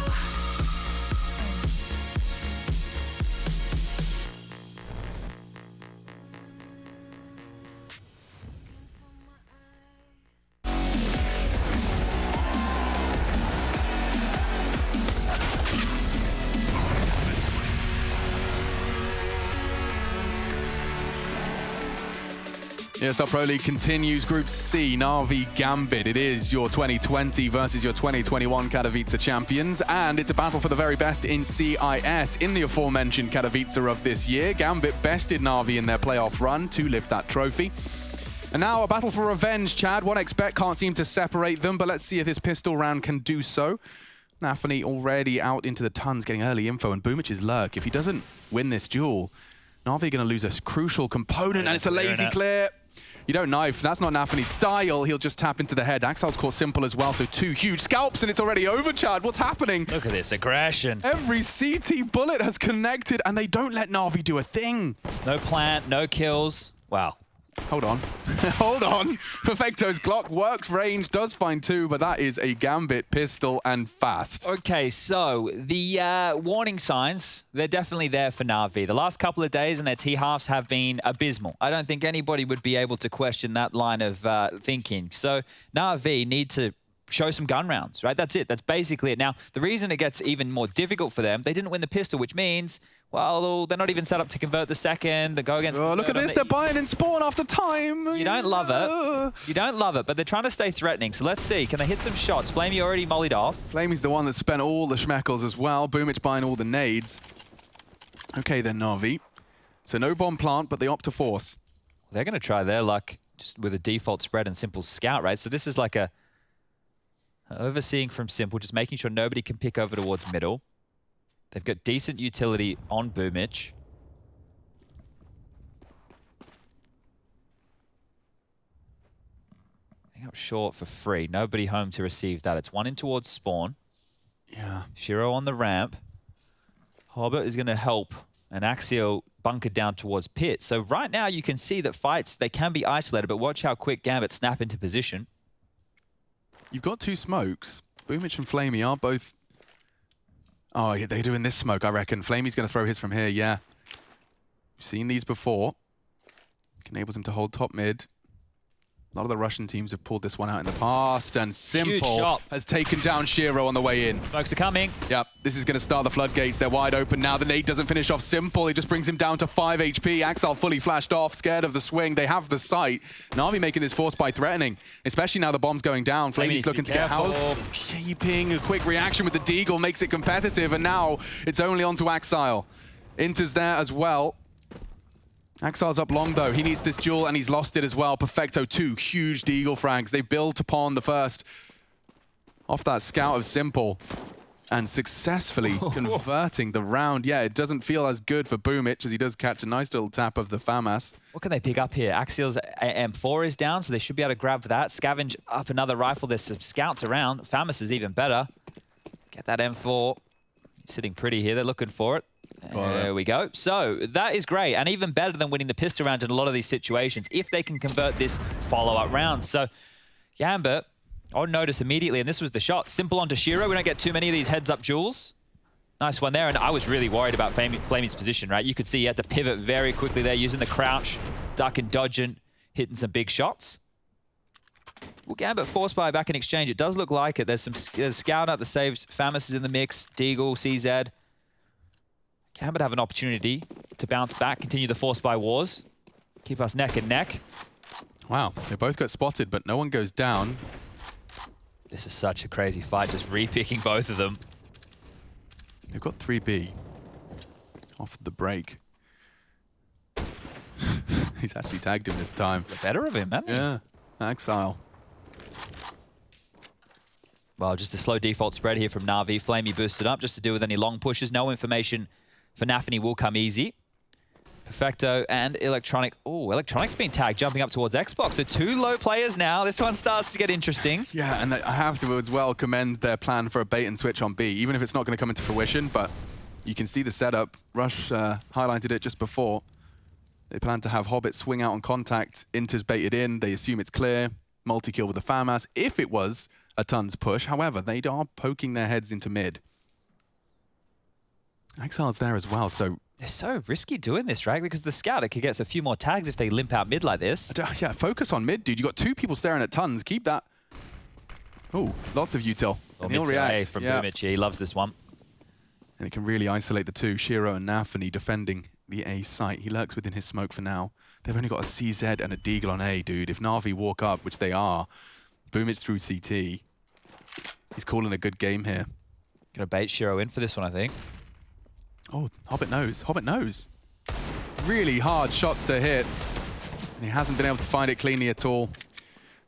ESL Pro League continues. Group C, Na'Vi Gambit. It is your 2020 versus your 2021 Katowice champions, and it's a battle for the very best in CIS. In the aforementioned Katowice of this year, Gambit bested Na'Vi in their playoff run to lift that trophy. And now a battle for revenge, Chad. 1xBet can't seem to separate them, but let's see if this pistol round can do so. Nafany already out into the tons, getting early info, and Boomic's lurk. If he doesn't win this duel, Na'Vi going to lose a crucial component, and it's a lazy clear. You don't knife. That's not Nafany's style. He'll just tap into the head. Axile's caught Simple as well, so 2 huge scalps, and it's already over, Chad. What's happening? Look at this aggression. Every CT bullet has connected, and they don't let Na'Vi do a thing. No plant, no kills. Wow. Hold on. Hold on. Perfecto's Glock works range, does find 2, but that is a Gambit pistol and fast. Okay, so the warning signs, they're definitely there for Na'Vi. The last couple of days and their T-halves have been abysmal. I don't think anybody would be able to question that line of thinking. So Na'Vi need to show some gun rounds, right? That's it. That's basically it. Now, the reason it gets even more difficult for them, they didn't win the pistol, which means, well, they're not even set up to convert the second. They go against Oh, look at this. They're buying in spawn after time. You don't love it. You don't love it, but they're trying to stay threatening. So let's see. Can they hit some shots? Flamey already mollied off. Flamey's the one that spent all the schmeckles as well. Boomich buying all the nades. Okay, then, Na'Vi. So no bomb plant, but they opt to force. They're going to try their luck just with a default spread and Simple scout, right? So this is like a overseeing from Simple, just making sure nobody can pick over towards middle. They've got decent utility on Boomich. I think up short for free. Nobody home to receive that. It's one in towards spawn. Yeah. Shiro on the ramp. Hobbit is going to help. And Axial bunkered down towards pit. So right now you can see that fights, they can be isolated, but watch how quick Gambit snap into position. You've got 2 smokes. Boomich and Flamey are both... Oh, yeah, they're doing this smoke, I reckon. Flamey's going to throw his from here, yeah. We've seen these before. Enables him to hold top mid. A lot of the Russian teams have pulled this one out in the past, and Simple has taken down Shiro on the way in. Smokes are coming. Yep, this is going to start the floodgates. They're wide open now. The nade doesn't finish off Simple. He just brings him down to 5 HP. Axel fully flashed off, scared of the swing. They have the sight. Na'Vi making this force by threatening, especially now the bomb's going down. Flamey's looking to get housekeeping. A quick reaction with the Deagle makes it competitive, and now it's only on to Axile. Inter's there as well. Axile's up long, though. He needs this duel, and he's lost it as well. Perfecto, 2 huge Deagle frags. They built upon the first off that scout of Simple and successfully converting the round. Yeah, it doesn't feel as good for Boomich as he does catch a nice little tap of the FAMAS. What can they pick up here? Axial's M4 is down, so they should be able to grab that. Scavenge up another rifle. There's some scouts around. FAMAS is even better. Get that M4. Sitting pretty here. They're looking for it. There we go. So that is great, and even better than winning the pistol round in a lot of these situations, if they can convert this follow-up round. So Gambit, on notice immediately, and this was the shot. Simple onto Shiro. We don't get too many of these heads-up duels. Nice one there, and I was really worried about Flamey's position, right? You could see he had to pivot very quickly there, using the crouch, duck and dodging, hitting some big shots. Well, Gambit force buy back in exchange. It does look like it. There's Scout out that saves. FAMAS is in the mix. Deagle, CZ. Gambit have an opportunity to bounce back, continue the force buy wars, keep us neck and neck. Wow, they both got spotted, but no one goes down. This is such a crazy fight, just re-picking both of them. They've got 3B off the break. He's actually tagged him this time. The better of him, hasn't he? Yeah, Axile. Well, just a slow default spread here from Na'Vi. Flamey boosted up just to deal with any long pushes. No information for Nafany will come easy. Perfecto and Electronic. Oh, Electronic's being tagged, jumping up towards Xbox. So 2 low players now. This one starts to get interesting. Yeah, and I have to as well commend their plan for a bait and switch on B, even if it's not going to come into fruition, but you can see the setup. Rush highlighted it just before. They plan to have Hobbit swing out on contact. Inter's baited in. They assume it's clear. Multi-kill with the FAMAS. If it was a tons push, however, they are poking their heads into mid. Exile's there as well, so... They're so risky doing this, right? Because the scout, it could get us a few more tags if they limp out mid like this. Yeah, focus on mid, dude. You got 2 people staring at tons. Keep that. Oh, lots of util. And he'll react. From Boomich. He loves this one. And it can really isolate the 2. Shiro and Nafany defending the A site. He lurks within his smoke for now. They've only got a CZ and a Deagle on A, dude. If Na'Vi walk up, which they are, Boomich through CT. He's calling a good game here. Gonna bait Shiro in for this one, I think. Oh, Hobbit knows. Hobbit knows. Really hard shots to hit. And he hasn't been able to find it cleanly at all.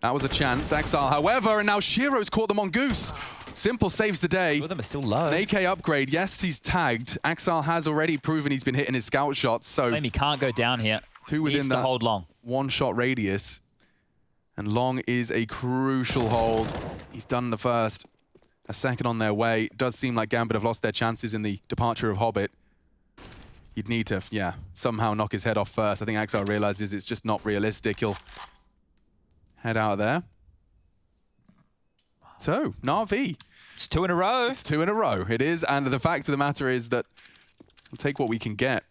That was a chance. Exile, however, and now Shiro's caught them on Goose. Simple saves the day. 2 of them are still low. An AK upgrade. Yes, he's tagged. Exile has already proven he's been hitting his scout shots, so... He can't go down here. 2 within Needs to hold long. 1-shot radius. And long is a crucial hold. He's done the first. A second on their way. It does seem like Gambit have lost their chances in the departure of Hobbit. You'd need to, yeah, somehow knock his head off first. I think Exile realizes it's just not realistic. He'll head out of there. So, Na'Vi. It's 2 in a row. It's 2 in a row. It is, and the fact of the matter is that we'll take what we can get.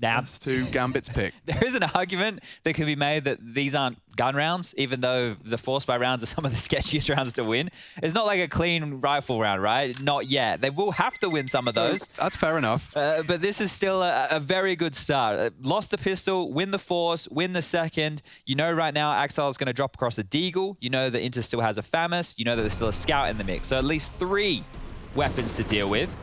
Now, to Gambit's pick. There is an argument that can be made that these aren't gun rounds, even though the force by rounds are some of the sketchiest rounds to win. It's not like a clean rifle round, right? Not yet. They will have to win some of those. That's fair enough. But this is still a very good start. Lost the pistol, win the force, win the second. You know right now Axel is going to drop across the Deagle. You know that Inter still has a FAMAS. You know that there's still a scout in the mix. So at least 3 weapons to deal with.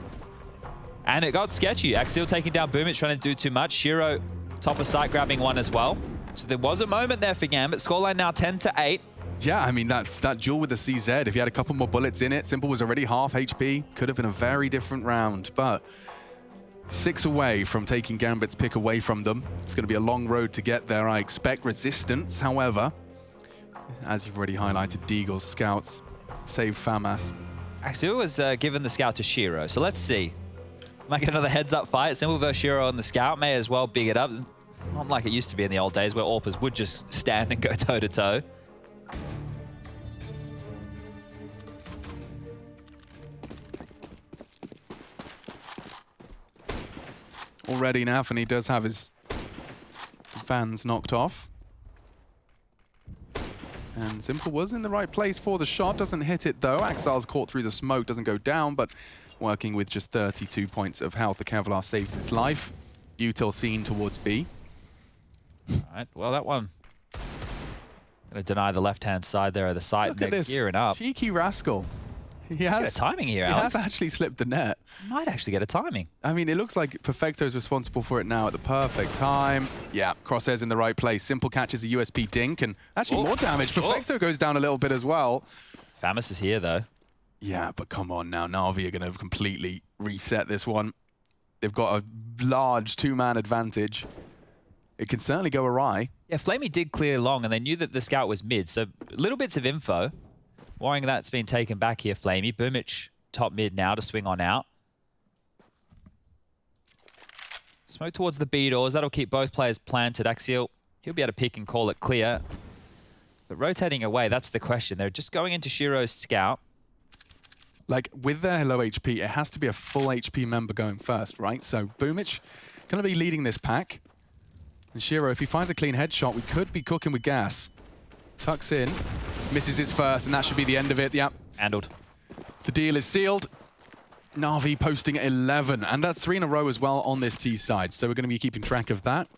And it got sketchy. Axial taking down Boomich, trying to do too much. Shiro, top of sight, grabbing one as well. So there was a moment there for Gambit. Scoreline now 10-8. Yeah, I mean, that duel with the CZ, if he had a couple more bullets in it, Simple was already half HP. Could have been a very different round, but 6 away from taking Gambit's pick away from them. It's going to be a long road to get there. I expect resistance, however. As you've already highlighted, Deagle's scouts save FAMAS. Axial was given the scout to Shiro, so let's see. Might get another heads-up fight. Simple versus Shiro on the scout. May as well big it up. Not like it used to be in the old days where AWPers would just stand and go toe-to-toe. Already Nafany does have his fans knocked off. And Simple was in the right place for the shot. Doesn't hit it, though. Axile's caught through the smoke. Doesn't go down, but... working with just 32 points of health, the Kevlar saves his life. Util seen towards B. All right, well, that one. Gonna deny the left-hand side there of the site. Look at this, gearing up. cheeky rascal. He has get a timing here, Alex. He has actually slipped the net. Might actually get a timing. I mean, it looks like Perfecto's responsible for it now at the perfect time. Yeah, crosshairs in the right place. Simple catches a USP dink, and actually more damage. Perfecto goes down a little bit as well. FAMAS is here, though. Yeah, but come on now. Na'Vi are going to completely reset this one. They've got a large 2-man advantage. It can certainly go awry. Yeah, Flamey did clear long, and they knew that the scout was mid, so little bits of info. Worrying that's been taken back here, Flamey. Boomich top mid now to swing on out. Smoke towards the B doors. That'll keep both players planted. Axial, he'll be able to pick and call it clear. But rotating away, that's the question. They're just going into Shiro's scout. Like, with their low HP, it has to be a full HP member going first, right? So Boomich going to be leading this pack. And Shiro, if he finds a clean headshot, we could be cooking with gas. Tucks in, misses his first, and that should be the end of it. Yep. Handled. The deal is sealed. Na'Vi posting at 11, and that's 3 in a row as well on this T side. So we're going to be keeping track of that.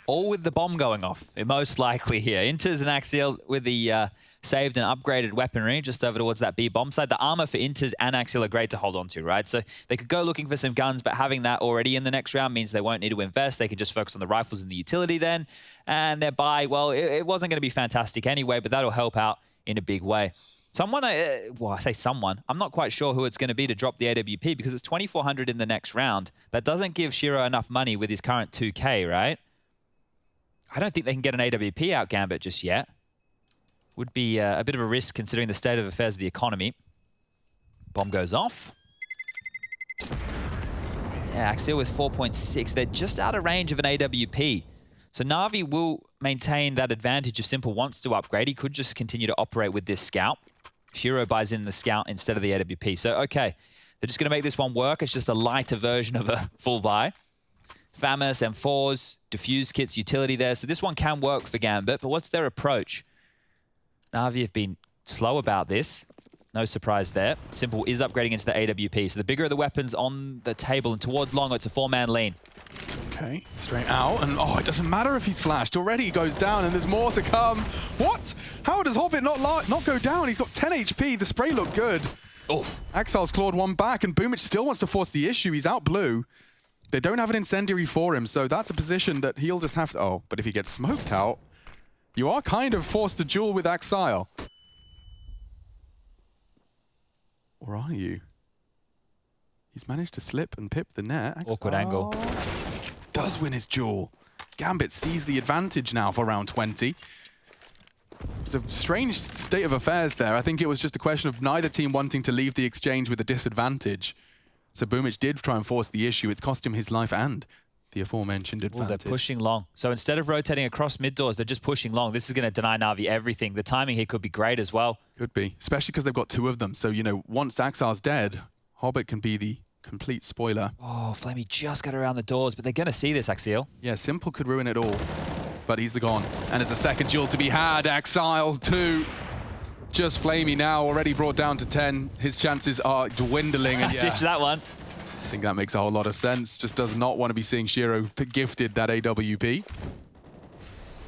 All with the bomb going off, most likely here. Inters and Axial with the saved and upgraded weaponry just over towards that B bomb side. The armor for Inters and Axial are great to hold on to, right? So they could go looking for some guns, but having that already in the next round means they won't need to invest. They can just focus on the rifles and the utility then. And their buy, well, it wasn't going to be fantastic anyway, but that'll help out in a big way. Someone, well, I say someone. I'm not quite sure who it's going to be to drop the AWP because it's 2,400 in the next round. That doesn't give Shiro enough money with his current 2K, right? I don't think they can get an AWP out Gambit just yet. Would be a bit of a risk considering the state of affairs of the economy. Bomb goes off. Yeah, Axial with 4.6. They're just out of range of an AWP. So Na'Vi will maintain that advantage if Simple wants to upgrade. He could just continue to operate with this Scout. Shiro buys in the Scout instead of the AWP. So, okay, they're just going to make this one work. It's just a lighter version of a full buy. FAMAS, M4s, diffuse kits, utility there. So this one can work for Gambit, but what's their approach? Na'Vi have been slow about this. No surprise there. Simple is upgrading into the AWP. So the bigger of the weapons on the table and towards Longo, it's a 4-man lean. Okay, straight out, and oh, it doesn't matter if he's flashed. Already he goes down, and there's more to come. What? How does Hobbit not go down? He's got 10 HP. The spray looked good. Oh, Axile's clawed one back, and Boomich still wants to force the issue. He's out blue. They don't have an incendiary for him, so that's a position that he'll just have to... Oh, but if he gets smoked out, you are kind of forced to duel with Axile. Or are you? He's managed to slip and pip the net. awkward angle. Does win his duel. Gambit sees the advantage now for round 20. It's a strange state of affairs there. I think it was just a question of neither team wanting to leave the exchange with a disadvantage. So Boomich did try and force the issue. It's cost him his life and the aforementioned advantage. They're pushing long. So instead of rotating across mid doors, they're just pushing long. This is going to deny Na'Vi everything. The timing here could be great as well. Could be, especially because they've got two of them. So, you know, once Axile's dead, Hobbit can be the complete spoiler. Oh, Flamey just got around the doors, but they're going to see this, Axial. Yeah, Simple could ruin it all, but he's gone. And it's a second duel to be had. Axile 2. Just Flamey now, already brought down to 10. His chances are dwindling. And yeah, Ditch that one. I think that makes a whole lot of sense. Just does not want to be seeing Shiro gifted that AWP.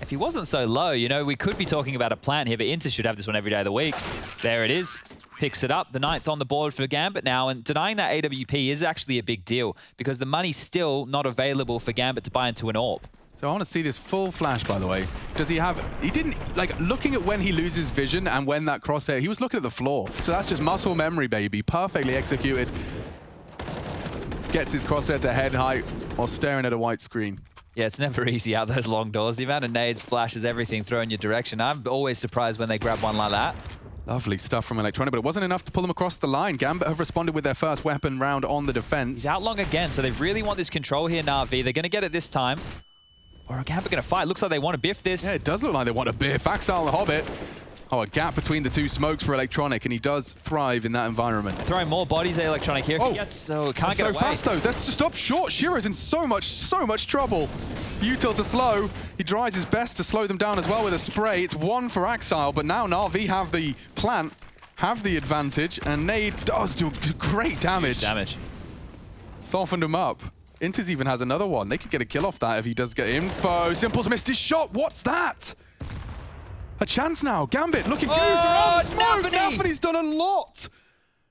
If he wasn't so low, you know, we could be talking about a plan here, but Inter should have this one every day of the week. There it is. Picks it up. The 9th on the board for Gambit now, and denying that AWP is actually a big deal because the money's still not available for Gambit to buy into an AWP. So I want to see this full flash, by the way. Does he have... He didn't... Like, looking at when he loses vision and when that crosshair... He was looking at the floor. So that's just muscle memory, baby. Perfectly executed. Gets his crosshair to head height while staring at a white screen. Yeah, it's never easy out those long doors. The amount of nades, flashes, everything thrown your direction. I'm always surprised when they grab one like that. Lovely stuff from Electronic, but it wasn't enough to pull them across the line. Gambit have responded with their first weapon round on the defense. He's out long again, so they really want this control here, Na'Vi. They're going to get it this time. Or are Gambit going to fight? Looks like they want to biff this. Yeah, it does look like they want a biff. Axile and Hobbit. Oh, a gap between the two smokes for Electronic, and he does thrive in that environment. Throwing more bodies at Electronic here. If he gets, so can't get away. So fast, though. That's just up short. Shiro's in so much trouble. Util to slow. He tries his best to slow them down as well with a spray. It's one for Axile, but now Na'Vi have the plant, have the advantage, and Nade does do great damage. Huge damage. Softened him up. Inters even has another one. They could get a kill off that if he does get info. Simple's missed his shot. What's that? A chance now. Gambit looking good around the smoke. Nafany's done a lot.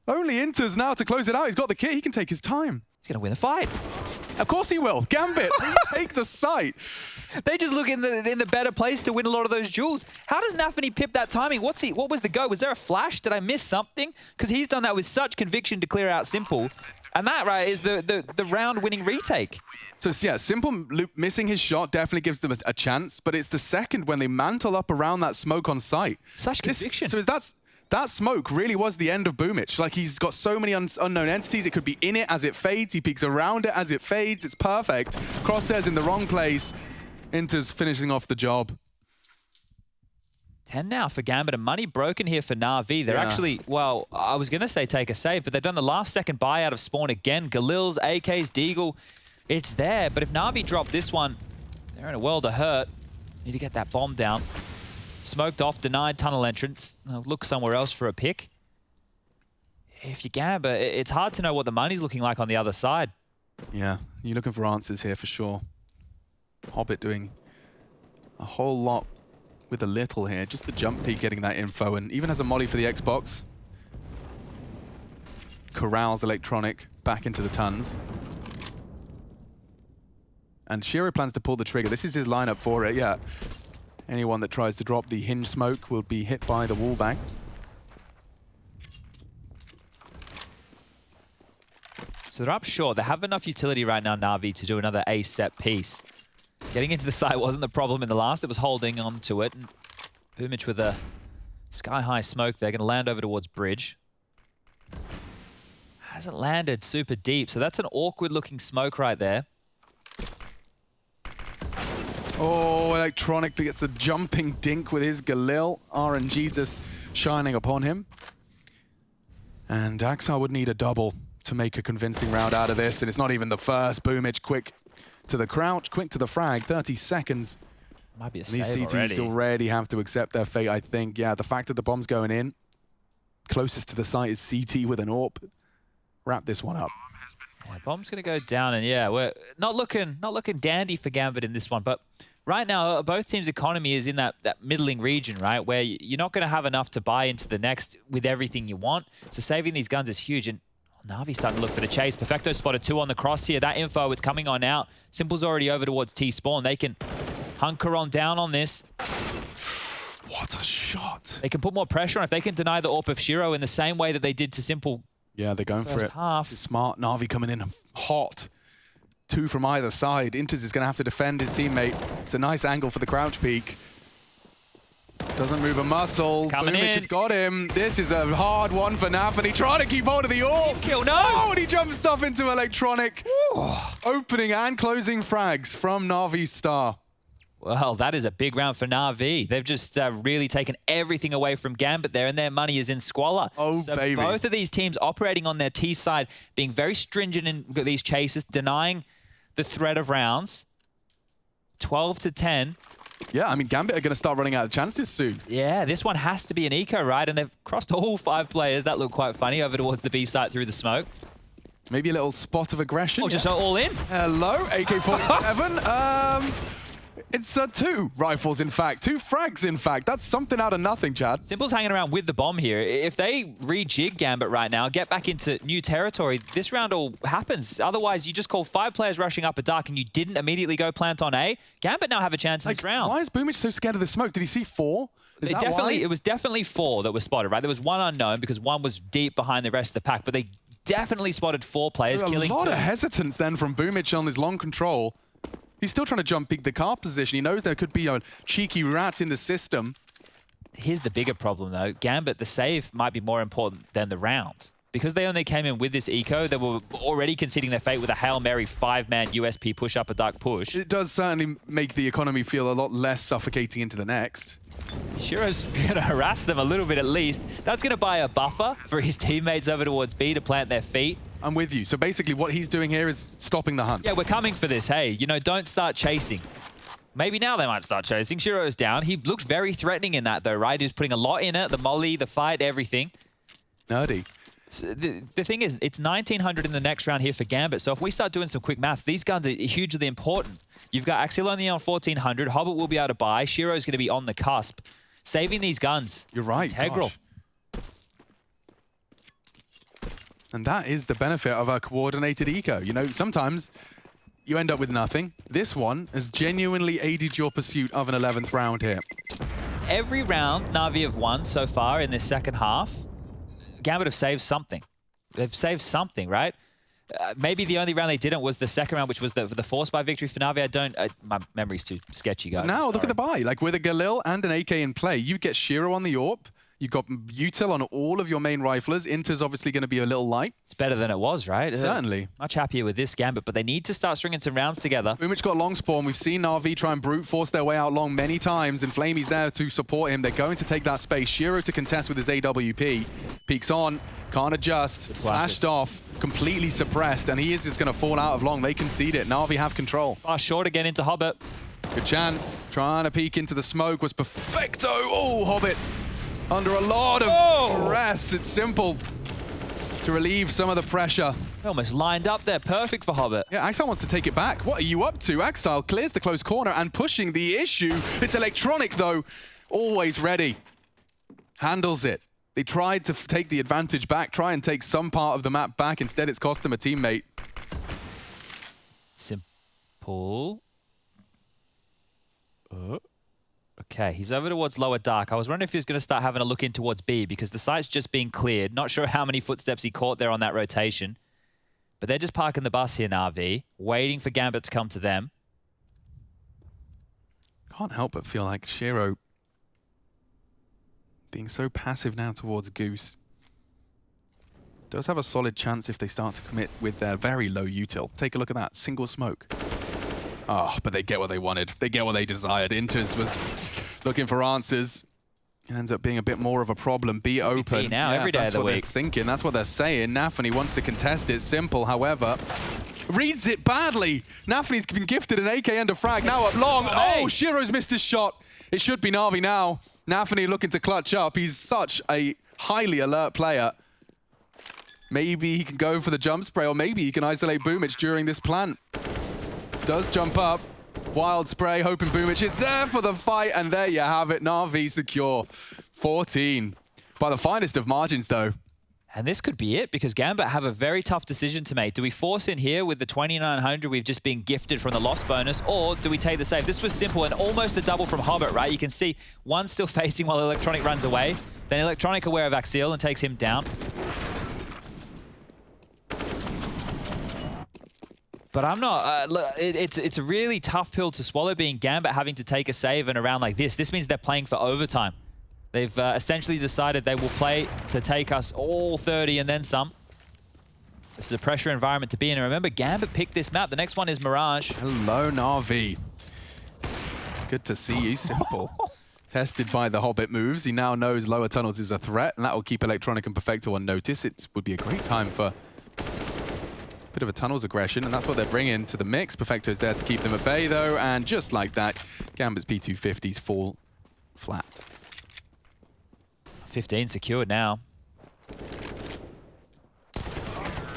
Only Inters now to close it out. He's got the kit. He can take his time. He's going to win the fight. Of course he will. Gambit, take the site. They just look in the better place to win a lot of those duels. How does Nafany pip that timing? What was the go? Was there a flash? Did I miss something? Because he's done that with such conviction to clear out Simple. And that, right, is the round-winning retake. So, yeah, Simple missing his shot definitely gives them a chance, but it's the second when they mantle up around that smoke on site. Such conviction. That smoke really was the end of Boomich. Like, he's got so many unknown entities. It could be in it as it fades. He peeks around it as it fades. It's perfect. Crosshairs in the wrong place. Inter's finishing off the job. 10 now for Gambit, and money broken here for Na'Vi. They're actually, well, I was going to say take a save, but they've done the last second buy out of spawn again. Galil's, AKs, Deagle, it's there. But if Na'Vi drop this one, they're in a world of hurt. Need to get that bomb down. Smoked off, denied tunnel entrance. Look somewhere else for a pick. If you Gambit, it's hard to know what the money's looking like on the other side. Yeah, you're looking for answers here for sure. Hobbit doing a whole lot with a little here. Just the jump peek getting that info, and even has a molly for the Xbox. Corrals Electronic back into the tons. And Shiro plans to pull the trigger. This is his lineup for it, yeah. Anyone that tries to drop the hinge smoke will be hit by the wall bang. So they're up short. They have enough utility right now, Na'Vi, to do another ace set piece. Getting into the site wasn't the problem in the last. It was holding on to it. And Boomich with a sky-high smoke there. Going to land over towards bridge. Hasn't landed super deep, so that's an awkward-looking smoke right there. Oh, Electronic gets the jumping dink with his Galil. RNGesus shining upon him. And Axar would need a double to make a convincing round out of this, and it's not even the first. Boomich quick to the crouch, quick to the frag, 30 seconds. Might be a These save CTs already have to accept their fate, I think. Yeah, the fact that the bomb's going in, closest to the site is CT with an AWP. Wrap this one up. Yeah, bomb's going to go down, and yeah, we're not looking dandy for Gambit in this one, but right now, both teams' economy is in that middling region, right, where you're not going to have enough to buy into the next with everything you want. So saving these guns is huge, and Na'Vi's starting to look for the chase. Perfecto spotted 2 on the cross here. That info, it's coming on out. Simple's already over towards T-Spawn. They can hunker on down on this. What a shot. They can put more pressure on if they can deny the AWP of Shiro in the same way that they did to Simple. Yeah, they're going for First it. half. It's smart. Na'Vi coming in hot. 2 from either side. Inters is going to have to defend his teammate. It's a nice angle for the crouch peek. Doesn't move a muscle. Coming Boomich in. has got him. This is a hard one for Naf, and he trying to keep hold of the AWP. Kill, no! Oh, and he jumps off into Electronic. Opening and closing frags from Na'Vi's star. Well, that is a big round for Na'Vi. They've just really taken everything away from Gambit there, and their money is in squalor. Oh, so baby. Both of these teams operating on their T side, being very stringent in these chases, denying the threat of rounds. 12-10. Yeah, I mean, Gambit are going to start running out of chances soon. Yeah, this one has to be an eco, right? And they've crossed all 5 players. That looked quite funny over towards the B site through the smoke. Maybe a little spot of aggression. Oh, just all in. Hello, AK-47. It's 2 rifles, in fact. 2 frags, in fact. That's something out of nothing, Chad. Simple's hanging around with the bomb here. If they rejig Gambit right now, get back into new territory, this round all happens. Otherwise, you just call 5 players rushing up a dark and you didn't immediately go plant on A. Gambit now have a chance in this round. Why is Boomich so scared of the smoke? Did he see 4? Is that why? It was definitely 4 that were spotted, right? There was 1 unknown because 1 was deep behind the rest of the pack, but they definitely spotted 4 players, killing 2. A lot of hesitance then from Boomich on his long control. He's still trying to jump peek the car position. He knows there could be a cheeky rat in the system. Here's the bigger problem, though. Gambit, the save might be more important than the round. Because they only came in with this eco, they were already conceding their fate with a Hail Mary 5-man USP push up a dark push. It does certainly make the economy feel a lot less suffocating into the next. Shiro's going to harass them a little bit at least. That's going to buy a buffer for his teammates over towards B to plant their feet. I'm with you. So basically what he's doing here is stopping the hunt. Yeah, we're coming for this. Hey, you know, don't start chasing. Maybe now they might start chasing. Shiro's down. He looked very threatening in that though, right? He was putting a lot in it. The molly, the fight, everything. Nerdy. So the thing is, it's 1900 in the next round here for Gambit. So if we start doing some quick math, these guns are hugely important. You've got Axial only on 1400. Hobbit will be able to buy. Shiro's going to be on the cusp. Saving these guns. You're right. Integral. Gosh. And that is the benefit of a coordinated eco. You know, sometimes you end up with nothing. This one has genuinely aided your pursuit of an 11th round here. Every round Na'Vi have won so far in this second half, Gambit have saved something. They've saved something, right? Maybe the only round they didn't was the second round, which was the force buy victory for Na'Vi. My memory's too sketchy, guys. Now, look at the buy. Like, with a Galil and an AK in play, you get Shiro on the AWP. You've got util on all of your main riflers. Inter's obviously going to be a little light. It's better than it was, right? Certainly. Much happier with this Gambit, but they need to start stringing some rounds together. Boomich got long spawn. We've seen Na'Vi try and brute force their way out long many times, and Flamey's there to support him. They're going to take that space. Shiro to contest with his AWP. Peeks on, can't adjust, flashed off, completely suppressed, and he is just going to fall out of long. They concede it. Na'Vi have control. Fast short again into Hobbit. Good chance. Trying to peek into the smoke was perfecto. Oh, Hobbit. Under a lot of stress. It's simple to relieve some of the pressure. Almost lined up there. Perfect for Hobbit. Yeah, Axile wants to take it back. What are you up to? Axile clears the close corner and pushing the issue. It's Electronic, though. Always ready. Handles it. They tried to take the advantage back, try and take some part of the map back. Instead, it's cost them a teammate. Simple. Okay, he's over towards lower dark. I was wondering if he was going to start having a look in towards B because the site's just being cleared. Not sure how many footsteps he caught there on that rotation. But they're just parking the bus here, Na'Vi, waiting for Gambit to come to them. Can't help but feel like Shiro being so passive now towards Goose does have a solid chance if they start to commit with their very low util. Take a look at that, single smoke. Oh, but they get what they wanted. They get what they desired. Inters was looking for answers. It ends up being a bit more of a problem. Be open. Now, every day that's of the what they're week. thinking. That's what they're saying. Nafany wants to contest it. Simple, however, reads it badly. Nafany's been gifted an AK and a frag. Now up long. Oh, Shiro's missed his shot. It should be Na'Vi now. Nafany looking to clutch up. He's such a highly alert player. Maybe he can go for the jump spray, or maybe he can isolate Boomich during this plant. Does jump up. Wild spray, hoping Boomich is there for the fight, and there you have it. Na'Vi secure. 14. By the finest of margins, though. And this could be it, because Gambit have a very tough decision to make. Do we force in here with the 2,900 we've just been gifted from the loss bonus, or do we take the save? This was simple and almost a double from Hobbit, right? You can see one still facing while Electronic runs away. Then Electronic aware of Axial and takes him down. But I'm not, look, it's a really tough pill to swallow, being Gambit having to take a save in a round like this. This means they're playing for overtime. They've essentially decided they will play to take us all 30 and then some. This is a pressure environment to be in. And remember, Gambit picked this map. The next one is Mirage. Hello, Na'Vi. Good to see you, Simple. Tested by the Hobbit moves. He now knows lower tunnels is a threat, and that will keep Electronic and Perfecto on notice. It would be a great time for bit of a tunnels aggression, and that's what they're bringing to the mix. Perfecto's there to keep them at bay, though, and just like that, Gambit's P250s fall flat. 15 secured now.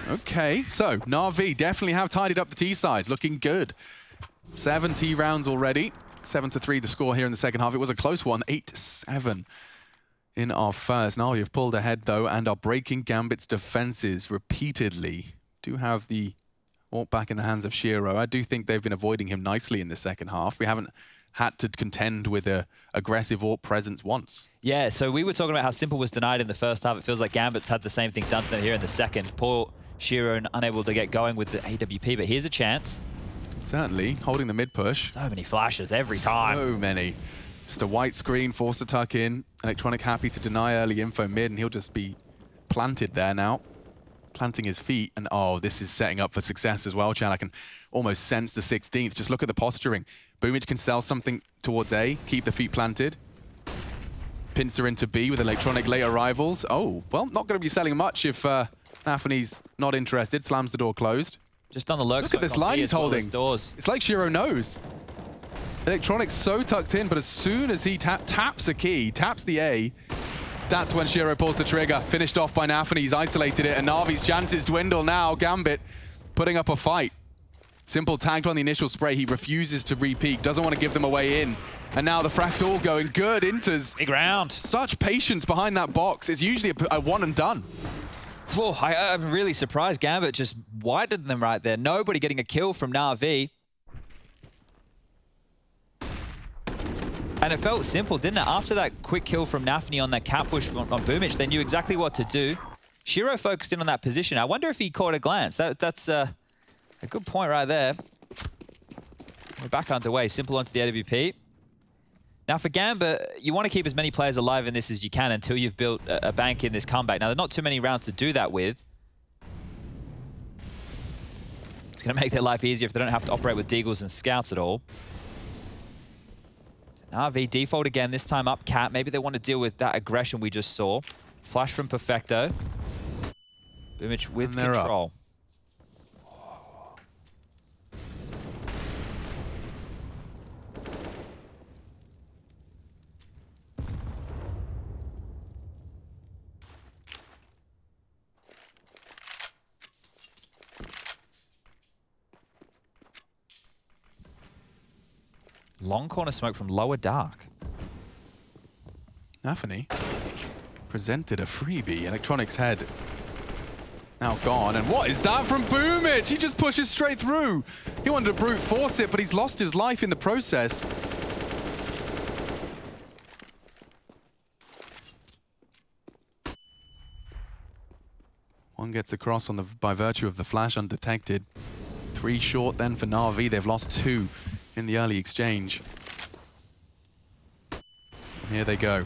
Okay, so Na'Vi definitely have tidied up the T-sides, looking good. 70 rounds already. 7-3 the score here in the second half. It was a close one, 8-7 in our first. Na'Vi have pulled ahead, though, and are breaking Gambit's defenses repeatedly. Do have the AWP back in the hands of Shiro. I do think they've been avoiding him nicely in the second half. We haven't had to contend with a aggressive AWP presence once. Yeah, so we were talking about how Simple was denied in the first half. It feels like Gambit's had the same thing done to them here in the second. Poor Shiro unable to get going with the AWP, but here's a chance. Certainly, holding the mid push. So many flashes every time. So many. Just a white screen, forced to tuck in. Electronic happy to deny early info mid, and he'll just be planted there now. Planting his feet, and oh, this is setting up for success as well, Chan. I can almost sense the 16th. Just look at the posturing. Boomich can sell something towards A, keep the feet planted. Pincer into B with Electronic late arrivals. Oh, well, not going to be selling much if Nafany's not interested. Slams the door closed. Just on the lurk. Look at this line he's holding. Doors. It's like Shiro knows. Electronic's so tucked in, but as soon as he taps a key, taps the A, that's when Shiro pulls the trigger. Finished off by Nafany. He's isolated it, and Na'Vi's chances dwindle now. Gambit putting up a fight. Simple tagged on the initial spray. He refuses to re-peek. Doesn't want to give them a way in. And now the frags all going good. Inters. Big round. Such patience behind that box. It's usually a one and done. Whoa, I'm really surprised Gambit just widened them right there. Nobody getting a kill from Na'Vi. And it felt simple, didn't it? After that quick kill from Nafany on that cap push on Boomich, they knew exactly what to do. Shiro focused in on that position. I wonder if he caught a glance. That's a good point right there. We're back underway. Simple onto the AWP. Now for Gambit, you want to keep as many players alive in this as you can until you've built a bank in this comeback. Now, there's not too many rounds to do that with. It's going to make their life easier if they don't have to operate with Deagles and Scouts at all. RV default again, this time up cap. Maybe they want to deal with that aggression we just saw. Flash from Perfecto. Boomich with control. Long corner smoke from lower dark. Nafany presented a freebie. Electronic's head now gone. And what is that from Boomich? He just pushes straight through. He wanted to brute force it, but he's lost his life in the process. One gets across on the by virtue of the flash undetected. 3 short then for Na'Vi. They've lost 2 in the early exchange. And here they go.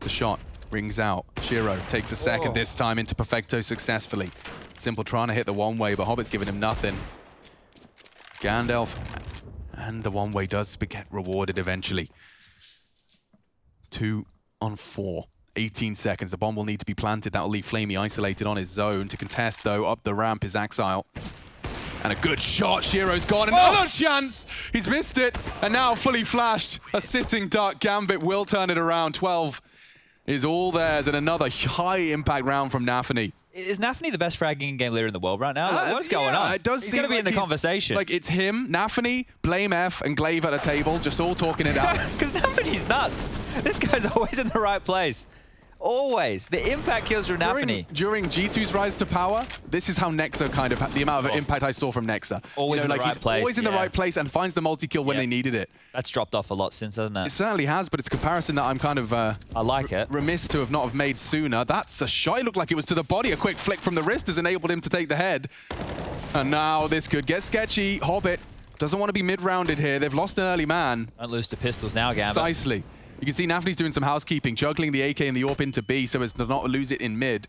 The shot rings out. Shiro takes a second this time into Perfecto successfully. Simple trying to hit the one-way, but Hobbit's giving him nothing. Gandalf and the one-way does get rewarded eventually. 2 on 4. 18 seconds. The bomb will need to be planted. That'll leave Flamey isolated on his zone. To contest, though, up the ramp is Axile. And a good shot. Shiro's gone. Another chance! He's missed it. And now fully flashed. A sitting duck. Gambit will turn it around. 12 is all theirs. And another high-impact round from Nafany. Is Nafany the best fragging game leader in the world right now? What's going on? It does he's seem going to be in the conversation. Like, it's him, Nafany, Blame F, and Glaive at a table, just all talking it out. Because Nafany's nuts. This guy's always in the right place. Always. The impact kills from Nafany. During G2's rise to power, this is how Nexa kind of, the amount of impact I saw from Nexa. Always in the right place. Always in the right place and finds the multi-kill when they needed it. That's dropped off a lot since, hasn't it? It certainly has, but it's a comparison that I'm kind of I like it. Remiss to have not have made sooner. That's a shot. It looked like it was to the body. A quick flick from the wrist has enabled him to take the head. And now this could get sketchy. Hobbit doesn't want to be mid-rounded here. They've lost an early man. Don't lose to pistols now, Gambit. Precisely. You can see Nafany's doing some housekeeping, juggling the AK and the AWP into B so as to not lose it in mid.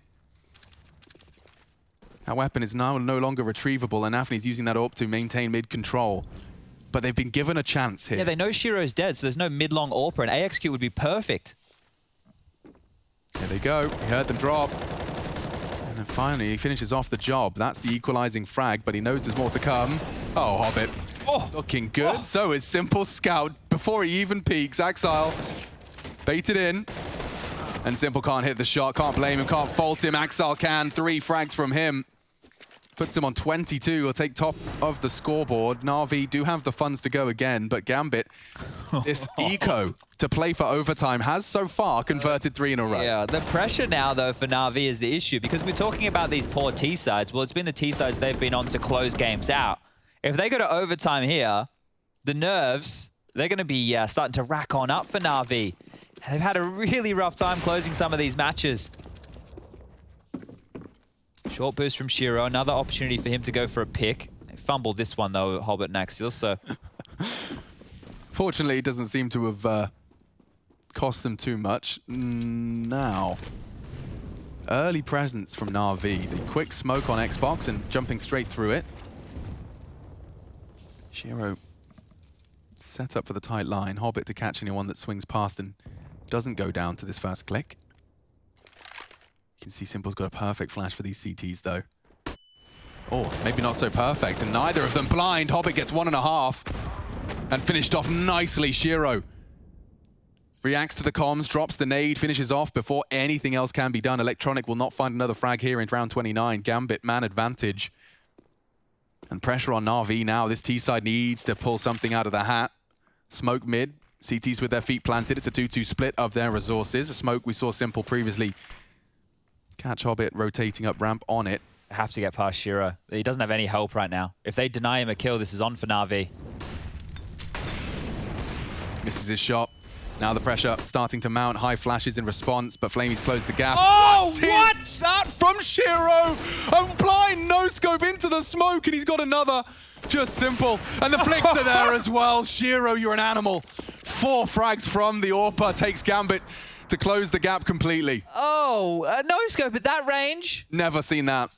That weapon is now no longer retrievable, and Nafany's using that AWP to maintain mid control. But they've been given a chance here. Yeah, they know Shiro's dead, so there's no mid-long AWP, and AXQ would be perfect. Here they go. He heard them drop. And then finally, he finishes off the job. That's the equalizing frag, but he knows there's more to come. Oh, Hobbit. Looking good. So is Simple Scout. Before he even peeks, Axile baited in. And Simple can't hit the shot. Can't blame him. Can't fault him. Axile can. 3 frags from him. Puts him on 22. He'll take top of the scoreboard. Na'Vi do have the funds to go again, but Gambit, this eco to play for overtime has so far converted 3 in a row. Yeah, the pressure now, though, for Na'Vi is the issue, because we're talking about these poor T-sides. Well, it's been the T-sides they've been on to close games out. If they go to overtime here, the nerves, they're going to be starting to rack on up for Na'Vi. They've had a really rough time closing some of these matches. Short boost from Shiro, another opportunity for him to go for a pick. They fumbled this one, though, Hobbit and Axial, so... Fortunately, it doesn't seem to have cost them too much. Now, early presence from Na'Vi. The quick smoke on Xbox and jumping straight through it. Shiro set up for the tight line. Hobbit to catch anyone that swings past and doesn't go down to this first click. You can see Simple's got a perfect flash for these CTs, though. Oh, maybe not so perfect, and neither of them blind. Hobbit gets 1.5 and finished off nicely. Shiro reacts to the comms, drops the nade, finishes off before anything else can be done. Electronic will not find another frag here in round 29. Gambit, man advantage. And pressure on Na'Vi now. This T-side needs to pull something out of the hat. Smoke mid. CTs with their feet planted. It's a 2-2 split of their resources. A smoke we saw Simple previously catch Hobbit rotating up ramp on it. They have to get past Shiro. He doesn't have any help right now. If they deny him a kill, this is on for Na'Vi. Misses his shot. Now the pressure starting to mount. High flashes in response, but Flamey's closed the gap. Oh, what is that from Shiro? A blind no-scope into the smoke, and he's got another. Just Simple. And the flicks are there as well. Shiro, you're an animal. 4 frags from the AWPer takes Gambit to close the gap completely. Oh, no-scope at that range? Never seen that.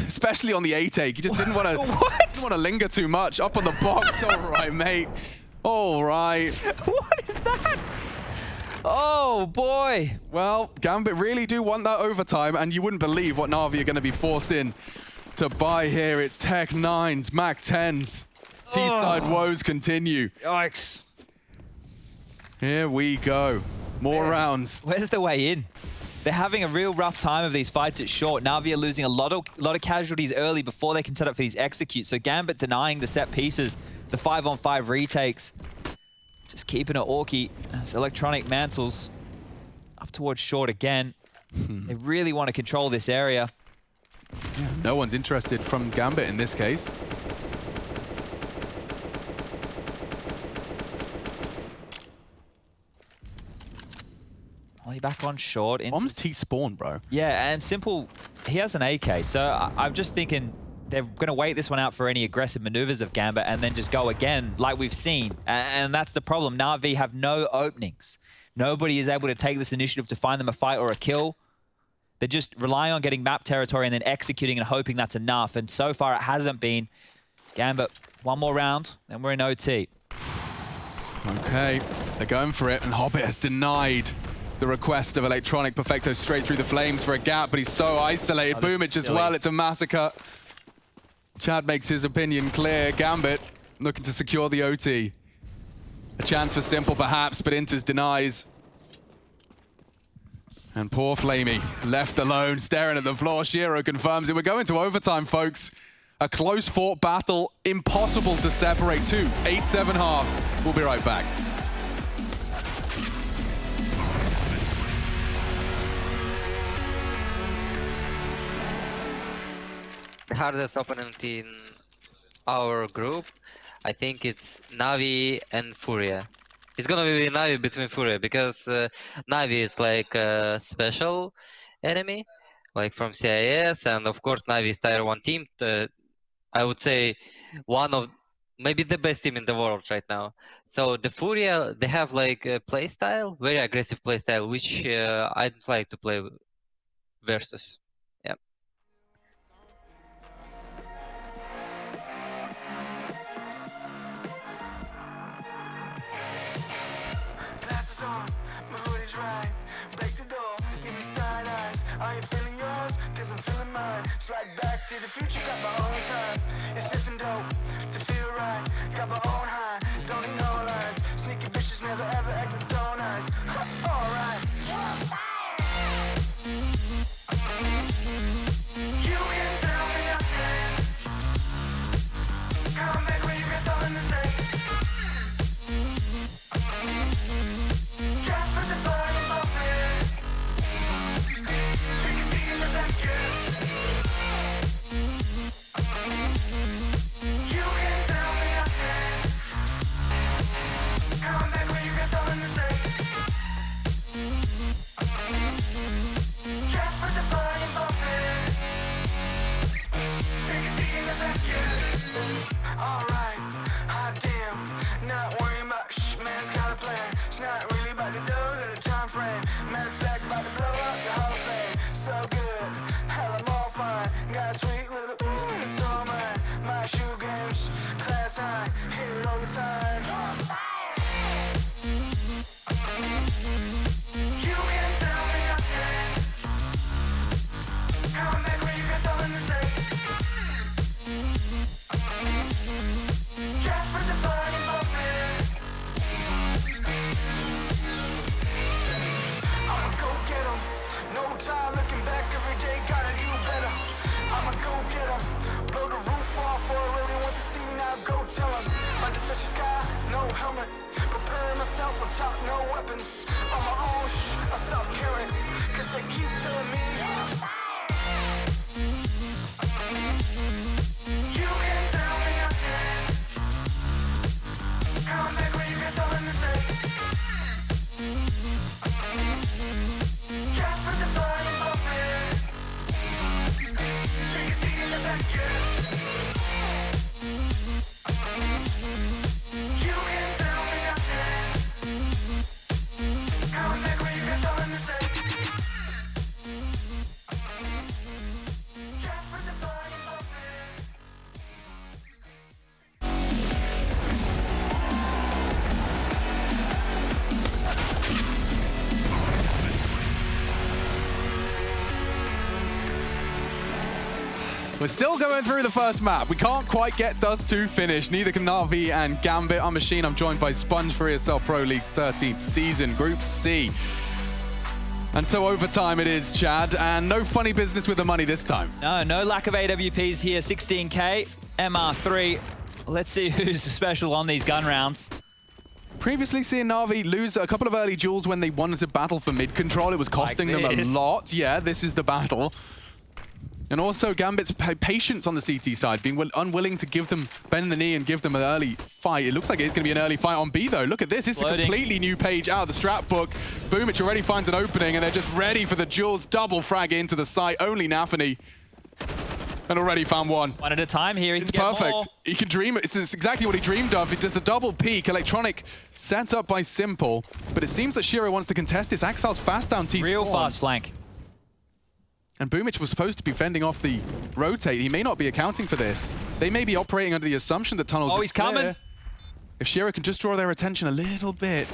Especially on the A-take. He just didn't want to linger too much. Up on the box. All right, mate. All right. What is that? Oh, boy. Well, Gambit really do want that overtime, and you wouldn't believe what Na'Vi are going to be forced in to buy here. It's Tech 9s, Mac 10s. T-side woes continue. Yikes. Here we go. More rounds. Where's the way in? They're having a real rough time of these fights at short. Na'Vi are losing a lot of casualties early before they can set up for these executes. So Gambit denying the set pieces, the 5-on-5 retakes. Just keeping it orky as Electronic mantles up towards short again. They really want to control this area. Yeah, no one's interested from Gambit in this case. Well, Play back on short. Bomb's T-spawn, bro. Yeah, and Simple, he has an AK, so I'm just thinking they're going to wait this one out for any aggressive maneuvers of Gambit and then just go again like we've seen. And that's the problem. Na'Vi have no openings. Nobody is able to take this initiative to find them a fight or a kill. They're just relying on getting map territory and then executing and hoping that's enough. And so far it hasn't been. Gambit, one more round, then we're in OT. Okay, they're going for it, and Hobbit has denied the request of Electronic. Perfecto straight through the flames for a gap, but he's so isolated. Oh, Boomich as well, it's a massacre. Chad makes his opinion clear. Gambit looking to secure the OT. A chance for Simple perhaps, but Inters denies. And poor Flamey, left alone, staring at the floor. Shiro confirms it. We're going to overtime, folks. A close-fought battle, impossible to separate. 8-7 halves. We'll be right back. The hardest opponent in our group, I think it's Navi and Furia. It's gonna be Navi between Furia because Navi is like a special enemy, like from CIS, and of course Navi is tier 1 team. I would say one of maybe the best team in the world right now. So the Furia, they have like a play style, very aggressive play style, which I don't like to play versus. Yeah. Glasses on, my hoodie's right. Break the door, give me side eyes. I ain't feeling yours, cause I'm feeling mine. Slide back to the future, got my own time. It's sniffing dope to feel right. Got my own high, don't need no lies. Sneaky bitches never ever act with so nice. Alright. You can tell me nothing. Come back when you got something to say. Just put the volume up in. Take a seat in the back, yeah. You can tell me nothing. Come back when you got something to say. Just put the volume up in. Take a seat in the back, yeah. Alright, hot damn. Not worrying about man's got a plan. It's not really about the dough, got a time frame. Matter of fact, about to blow up the Hall of Fame. So good, hell I'm all fine. Got a sweet little ooh, and it's all mine. My shoe games, class high, hear it all the time. You can tell me nothing. Come back when you got something to say. Just put the volume up in. I'ma go get 'em. No time looking back, every day gotta do better. I'ma go get 'em. Blow the roof off for I really want to see, now go tell 'em. About to touch the sky, no helmet. Preparing myself on top, no weapons. On my own, I stop caring. Cause they keep telling me. You can tell me nothing. Come back when you got something to say. Just put the volume up in. Take a seat in the back, yeah. You can tell me nothing. Come back when you got something to say. Just put the volume up in. We're still going through the first map. We can't quite get Dust2 finished. Neither can Na'Vi and Gambit. I'm Machine. I'm joined by Sponge for ESL Pro League's 13th season, Group C. And so overtime it is, Chad, and no funny business with the money this time. No lack of AWPs here. 16K, MR3. Let's see who's special on these gun rounds. Previously seeing Na'Vi lose a couple of early duels when they wanted to battle for mid control. It was costing them a lot. Yeah, this is the battle. And also Gambit's patience on the CT side, being unwilling to bend the knee and give them an early fight. It looks like it's going to be an early fight on B though. Look at this. This is a completely new page out of the strat book. Boomich already finds an opening and they're just ready for the Jules double frag into the site. Only Nafany. And already found one. One at a time here. It's perfect. He can dream it. It's exactly what he dreamed of. It's just a double peak. Electronic set up by Simple. But it seems that Shiro wants to contest this. Axal's fast down T-spawn. Real fast flank. And Boomich was supposed to be fending off the rotate. He may not be accounting for this. They may be operating under the assumption that tunnels he's coming. If Shiro can just draw their attention a little bit.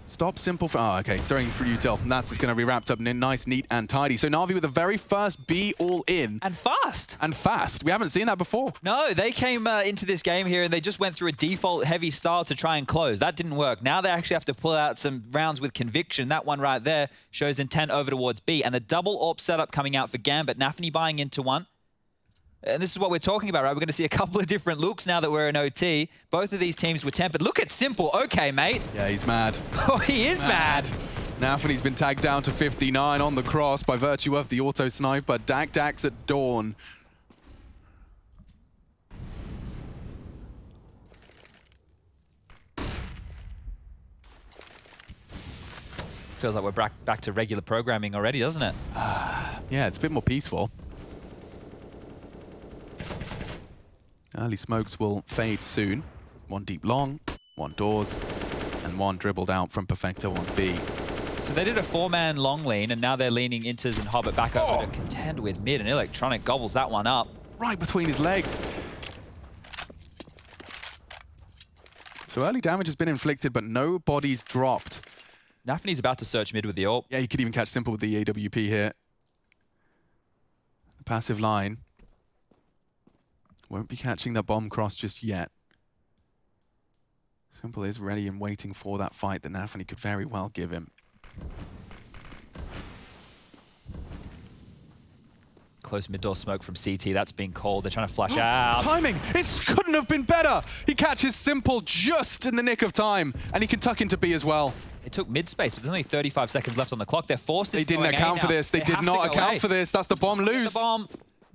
Stop Simple for... Oh, okay. Throwing for util. And that's just going to be wrapped up in nice, neat, and tidy. So Na'Vi with the very first B all in. And fast. And fast. We haven't seen that before. No, they came into this game here and they just went through a default heavy style to try and close. That didn't work. Now they actually have to pull out some rounds with conviction. That one right there shows intent over towards B. And the double AWP setup coming out for Gambit. Nafany buying into one. And this is what we're talking about, right? We're going to see a couple of different looks now that we're in OT. Both of these teams were tempered. Look at Simple. Okay, mate. Yeah, he's mad. Oh, he is mad. Nafany's been tagged down to 59 on the cross by virtue of the auto snipe, but Dax at dawn. Feels like we're back to regular programming already, doesn't it? Yeah, it's a bit more peaceful. Early smokes will fade soon. One deep long, one doors, and one dribbled out from Perfecto on B. So they did a 4-man long lean, and now they're leaning Inters and Hobbit back over to contend with mid, and Electronic gobbles that one up. Right between his legs. So early damage has been inflicted, but no bodies dropped. Nafany's about to search mid with the AWP. Yeah, you could even catch Simple with the AWP here. The passive line. Won't be catching the bomb cross just yet. Simple is ready and waiting for that fight that Nafany could very well give him. Close mid-door smoke from CT. That's being called. They're trying to flash out. Timing! It couldn't have been better! He catches Simple just in the nick of time, and he can tuck into B as well. It took mid-space, but there's only 35 seconds left on the clock. They're forced into They didn't account for this. They did not account for this. That's the bomb loose.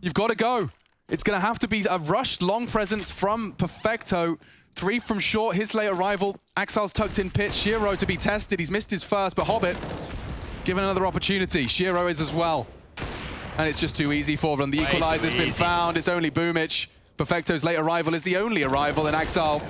You've got to go. It's going to have to be a rushed long presence from Perfecto. 3 from short, his late arrival. Axal's tucked in pit. Shiro to be tested. He's missed his first, but Hobbit given another opportunity. Shiro is as well. And it's just too easy for them. The equalizer's been found. It's only Boomich. Perfecto's late arrival is the only arrival, and Axal,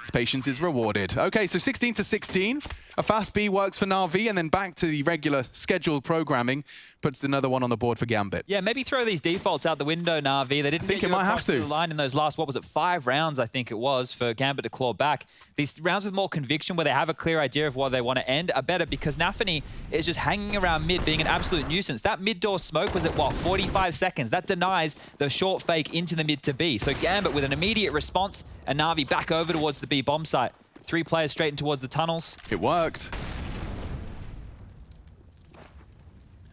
his patience is rewarded. Okay, so 16 to 16. A fast B works for Na'Vi, and then back to the regular scheduled programming. Puts another one on the board for Gambit. Yeah, maybe throw these defaults out the window, Na'Vi. They didn't think it might have to. The line in those last, what was it, 5 rounds, I think it was, for Gambit to claw back. These rounds with more conviction, where they have a clear idea of what they want to end, are better because Nafany is just hanging around mid, being an absolute nuisance. That mid-door smoke was at, what, 45 seconds? That denies the short fake into the mid to B. So Gambit with an immediate response, and Na'Vi back over towards the B bomb site. 3 players straight in towards the tunnels. It worked.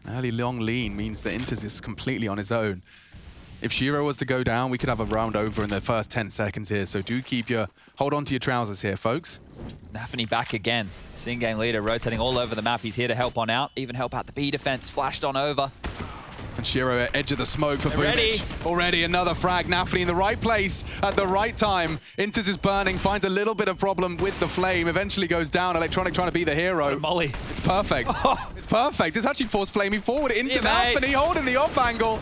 An early long lean means that Inters is completely on his own. If Shiro was to go down, we could have a round over in the first 10 seconds here. So do hold on to your trousers here, folks. Nafany back again. Game leader rotating all over the map. He's here to help on out, even help out the B defense. Flashed on over. And Shiro at edge of the smoke for Boomich. Already another frag. Nafany in the right place at the right time. Inters is burning, finds a little bit of problem with the flame. Eventually goes down. Electronic trying to be the hero. Molly. It's perfect. It's perfect. It's actually forced flaming forward into Nafany, holding the off angle.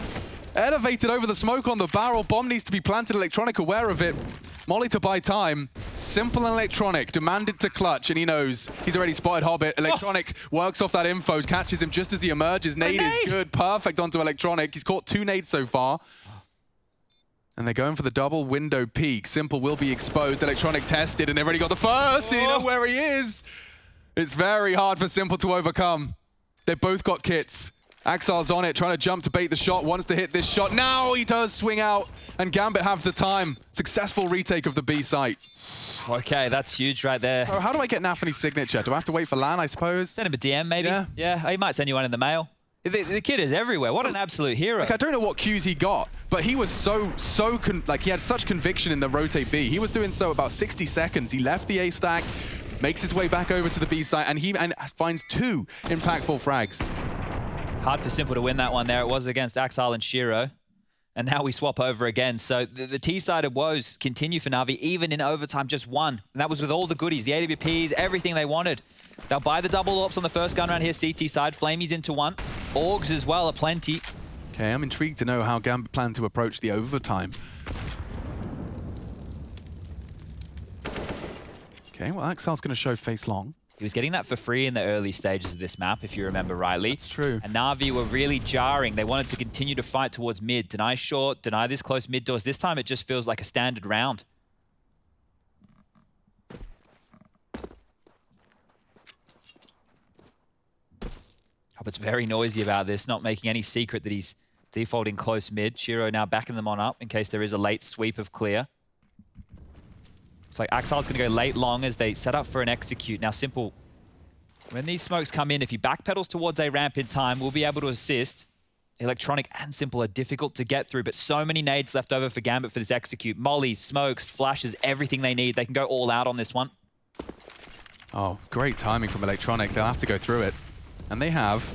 Elevated over the smoke on the barrel. Bomb needs to be planted. Electronic aware of it. Molly to buy time. Simple and Electronic demanded to clutch, and he knows he's already spotted Hobbit. Electronic works off that info, catches him just as he emerges. Nade is good, perfect onto Electronic. He's caught 2 nades so far. And they're going for the double window peak. Simple will be exposed. Electronic tested, and they've already got the first. You know where he is. It's very hard for Simple to overcome. They've both got kits. Axal's on it, trying to jump to bait the shot, wants to hit this shot. Now he does swing out, and Gambit have the time. Successful retake of the B site. Okay, that's huge right there. So how do I get Nafany's signature? Do I have to wait for LAN, I suppose? Send him a DM, maybe. Yeah, he might send you one in the mail. The kid is everywhere. What an absolute hero. Like, I don't know what cues he got, but he was he had such conviction in the rotate B. He was doing so about 60 seconds. He left the A stack, makes his way back over to the B site, and finds 2 impactful frags. Hard for Simple to win that one there. It was against Axile and Shiro. And now we swap over again. So the T-sided woes continue for Na'Vi, even in overtime, just one. And that was with all the goodies, the AWPs, everything they wanted. They'll buy the double AWPs on the first gun round here, CT side. Flamey's into one. Orgs as well are plenty. Okay, I'm intrigued to know how Gambit plan to approach the overtime. Okay, well, Axile's going to show face long. He was getting that for free in the early stages of this map, if you remember rightly. That's true. And Na'Vi were really jarring. They wanted to continue to fight towards mid. Deny short, deny this close mid doors. This time it just feels like a standard round. Hobbit's very noisy about this, not making any secret that he's defaulting close mid. Shiro now backing them on up in case there is a late sweep of clear. It's like Axile's going to go late long as they set up for an execute. Now, Simple, when these smokes come in, if he backpedals towards a ramp in time, we'll be able to assist. Electronic and Simple are difficult to get through, but so many nades left over for Gambit for this execute. Mollies, smokes, flashes, everything they need. They can go all out on this one. Oh, great timing from Electronic. They'll have to go through it. And they have,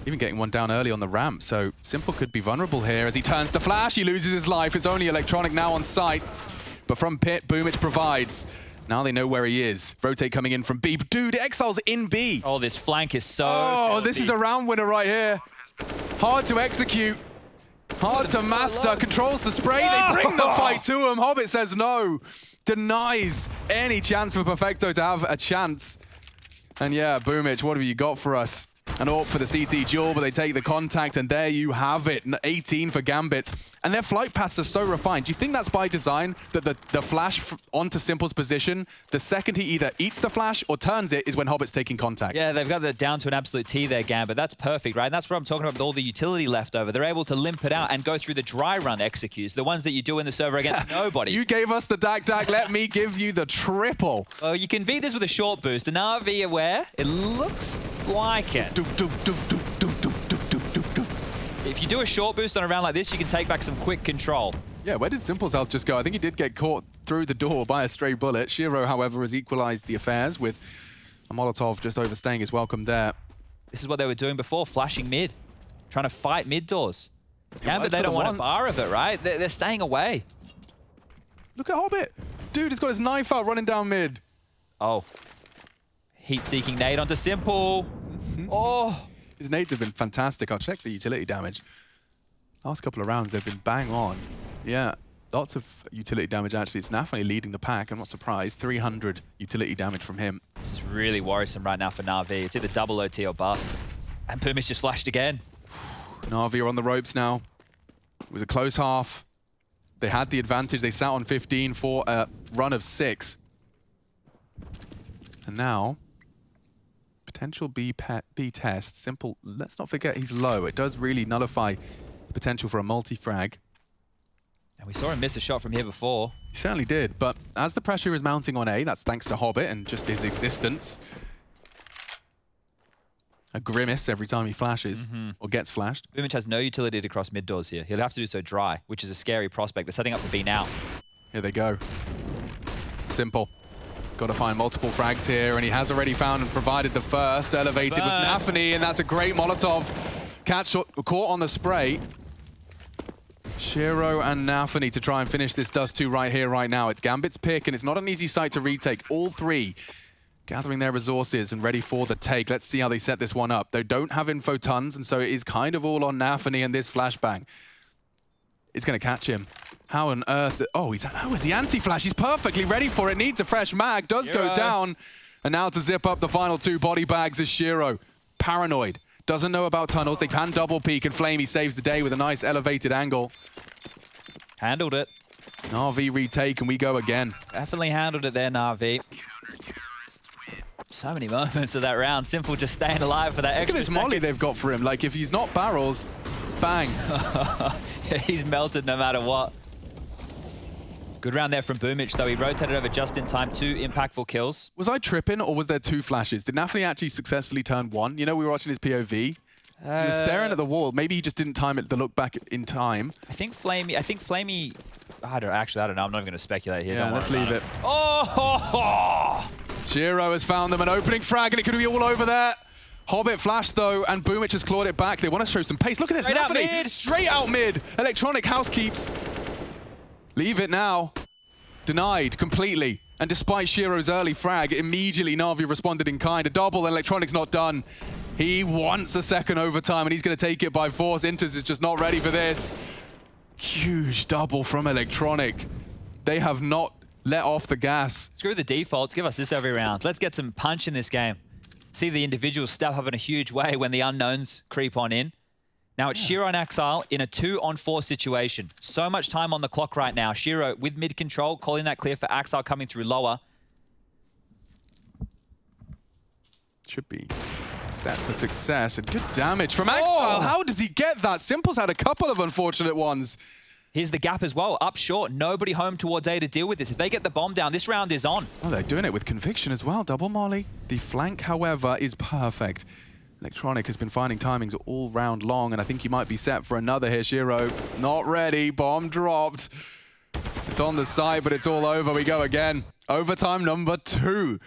even getting one down early on the ramp. So Simple could be vulnerable here as he turns to flash. He loses his life. It's only Electronic now on site. But from pit, Boomich provides. Now they know where he is. Rotate coming in from B. Dude, Exile's in B. Oh, this flank is so Oh, this is a round winner right here. Hard to execute. Hard to master. Controls the spray. They bring the fight to him. Hobbit says no. Denies any chance for Perfecto to have a chance. And yeah, Boomich, what have you got for us? An AWP for the CT duel, but they take the contact, and there you have it. 18 for Gambit. And their flight paths are so refined. Do you think that's by design, that the flash onto Simple's position, the second he either eats the flash or turns it is when Hobbit's taking contact? Yeah, they've got that down to an absolute T there, Gambit. That's perfect, right? And that's what I'm talking about with all the utility left over. They're able to limp it out and go through the dry run executes, the ones that you do in the server against nobody. You gave us the dak, let me give you the triple. Oh, you can beat this with a short boost. And Na'Vi aware, it looks like it. If you do a short boost on a round like this, you can take back some quick control. Yeah, where did Simple's health just go? I think he did get caught through the door by a stray bullet. Shiro, however, has equalized the affairs with a Molotov just overstaying his welcome there. This is what they were doing before, flashing mid, trying to fight mid doors. Yeah, but they don't want a bar of it, right? They're staying away. Look at Hobbit. Dude, he's got his knife out running down mid. Oh. Heat-seeking nade onto Simple. Oh. His nades have been fantastic. I'll check the utility damage. Last couple of rounds, they've been bang on. Yeah, lots of utility damage, actually. It's Nafani leading the pack. I'm not surprised. 300 utility damage from him. This is really worrisome right now for Na'Vi. It's either double OT or bust. And Pumic just flashed again. Na'Vi are on the ropes now. It was a close half. They had the advantage. They sat on 15 for a run of 6. And now, potential B test. Simple, let's not forget he's low. It does really nullify the potential for a multi-frag. And we saw him miss a shot from here before. He certainly did, but as the pressure is mounting on A, that's thanks to Hobbit and just his existence. A grimace every time he flashes or gets flashed. Boomich has no utility to cross mid doors here. He'll have to do so dry, which is a scary prospect. They're setting up for B now. Here they go. Simple. Got to find multiple frags here, and he has already found and provided the first. Elevated was Nafani, and that's a great Molotov. Catch caught on the spray. Shiro and Nafani to try and finish this Dust2 right here, right now. It's Gambit's pick, and it's not an easy site to retake. All three gathering their resources and ready for the take. Let's see how they set this one up. They don't have info tons, and so it is kind of all on Nafani and this flashbang. It's going to catch him. How on earth? Oh, how is he anti-flash? He's perfectly ready for it. Needs a fresh mag. Does go down. And now to zip up the final 2 body bags is Shiro. Paranoid. Doesn't know about tunnels. They can double peek, and Flamey saves the day with a nice elevated angle. Handled it. Na'Vi retake, and we go again. Definitely handled it there, Na'Vi. So many moments of that round. Simple just staying alive for that extra Look at this molly they've got for him. Like, if he's not barrels, bang. He's melted no matter what. Good round there from Boomich, though. He rotated over just in time. 2 impactful kills. Was I tripping, or was there 2 flashes? Did Nafani actually successfly turn 1? You know, we were watching his POV. He was staring at the wall. Maybe he just didn't time it to look back in time. I think Flamey... I don't know. I'm not even going to speculate here. Yeah, let's leave it. Oh! Shiro has found them an opening frag, and it could be all over there. Hobbit flash though, and Boomich has clawed it back. They want to show some pace. Look at this, Straight out Nafany, mid. straight out mid. Electronic house keeps. Leave it now. Denied completely. And despite Shiro's early frag, immediately Na'Vi responded in kind. A double, and Electronic's not done. He wants a second overtime, and he's going to take it by force. Inters is just not ready for this. Huge double from Electronic. They have not let off the gas. Screw the defaults. Give us this every round. Let's get some punch in this game. See the individuals step up in a huge way when the unknowns creep on in. Now it's Shiro and Axile in a 2-on-4 situation. So much time on the clock right now. Shiro with mid control, calling that clear for Axile coming through lower. Should be set for success, and good damage from Axile. How does he get that? Simple's had a couple of unfortunate ones. Here's the gap as well, up short. Nobody home towards A to deal with this. If they get the bomb down, this round is on. Oh, they're doing it with conviction as well. Double molly. The flank, however, is perfect. Electronic has been finding timings all round long, and I think he might be set for another here. Shiro, not ready. Bomb dropped. It's on the side, but it's all over. We go again. Overtime number 2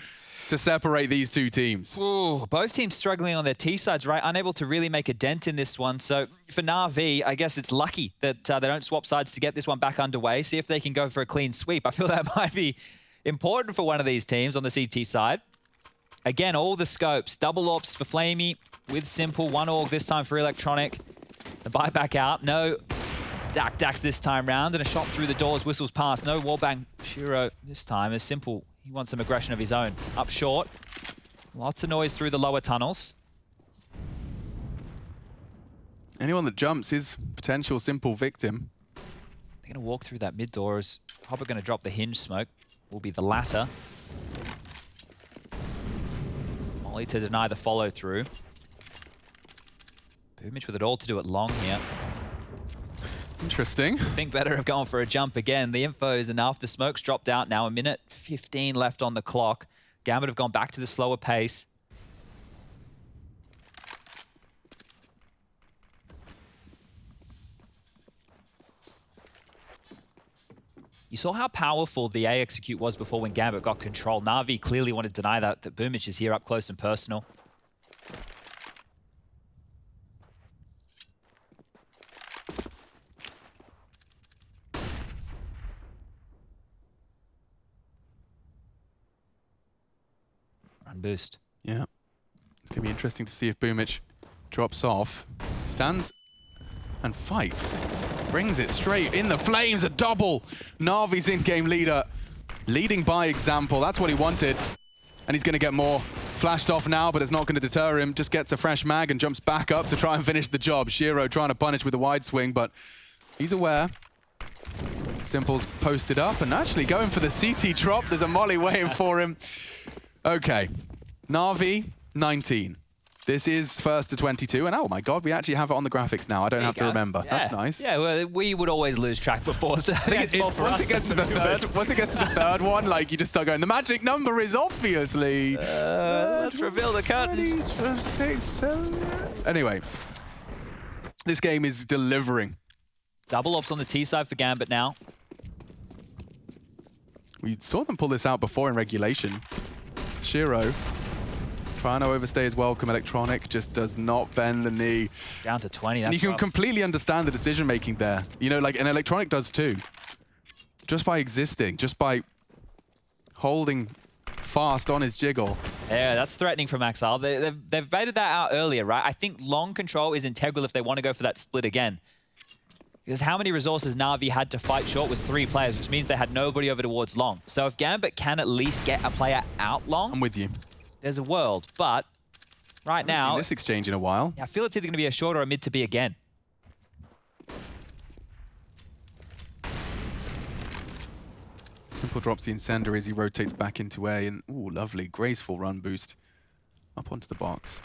to separate these two teams. Ooh, both teams struggling on their T sides, right? Unable to really make a dent in this one. So for Na'Vi, I guess it's lucky that they don't swap sides to get this one back underway. See if they can go for a clean sweep. I feel that might be important for one of these teams on the CT side. Again, all the scopes. Double ops for Flamey with Simple. 1 AUG this time for Electronic. The buyback out. No Dax this time round. And a shot through the doors. Whistles past. No wallbang. Shiro this time is Simple. He wants some aggression of his own. Up short. Lots of noise through the lower tunnels. Anyone that jumps is potential Simple victim. They're going to walk through that mid door. Is Hopper going to drop the hinge smoke? Will be the latter. Molly to deny the follow through. Boomich with it all to do it long here. Interesting. Think better of going for a jump again. The info is enough. The smoke's dropped out now. 1:15 left on the clock. Gambit have gone back to the slower pace. You saw how powerful the A execute was before when Gambit got control. Na'Vi clearly wanted to deny that Boomich is here up close and personal. Run boost. Yeah. It's going to be interesting to see if Boomich drops off. Stands and fights. Brings it straight in the flames, a double. Na'Vi's in-game leader, leading by example. That's what he wanted. And he's going to get more. Flashed off now, but it's not going to deter him. Just gets a fresh mag and jumps back up to try and finish the job. Shiro trying to punish with a wide swing, but he's aware. Simple's posted up and actually going for the CT drop. There's a molly waiting for him. Okay, Na'Vi, 19. This is first to 22, and oh my god, we actually have it on the graphics now. I don't have to remember. Yeah. That's nice. Yeah, well, we would always lose track before, so I think once it gets to the third one, like you just start going, the magic number is obviously... let's reveal the curtain. 6, 7... Anyway, this game is delivering. Double ops on the T side for Gambit now. We saw them pull this out before in regulation. Shiro trying to overstay his welcome. Electronic just does not bend the knee. Down to 20, that's and you can rough. completely understand the decision making there. You know, like an Electronic does too. Just by existing, just by holding fast on his jiggle. Yeah, that's threatening from Axile. They've baited that out earlier, right? I think long control is integral if they want to go for that split again. Because how many resources Na'Vi had to fight short was 3 players, which means they had nobody over towards long. So if Gambit can at least get a player out long, I'm with you. There's a world. But right now, seen this exchange in a while. I feel it's either going to be a short or a mid to be again. Simple drops the incendiary as he rotates back into A, and ooh, lovely, graceful run boost up onto the box.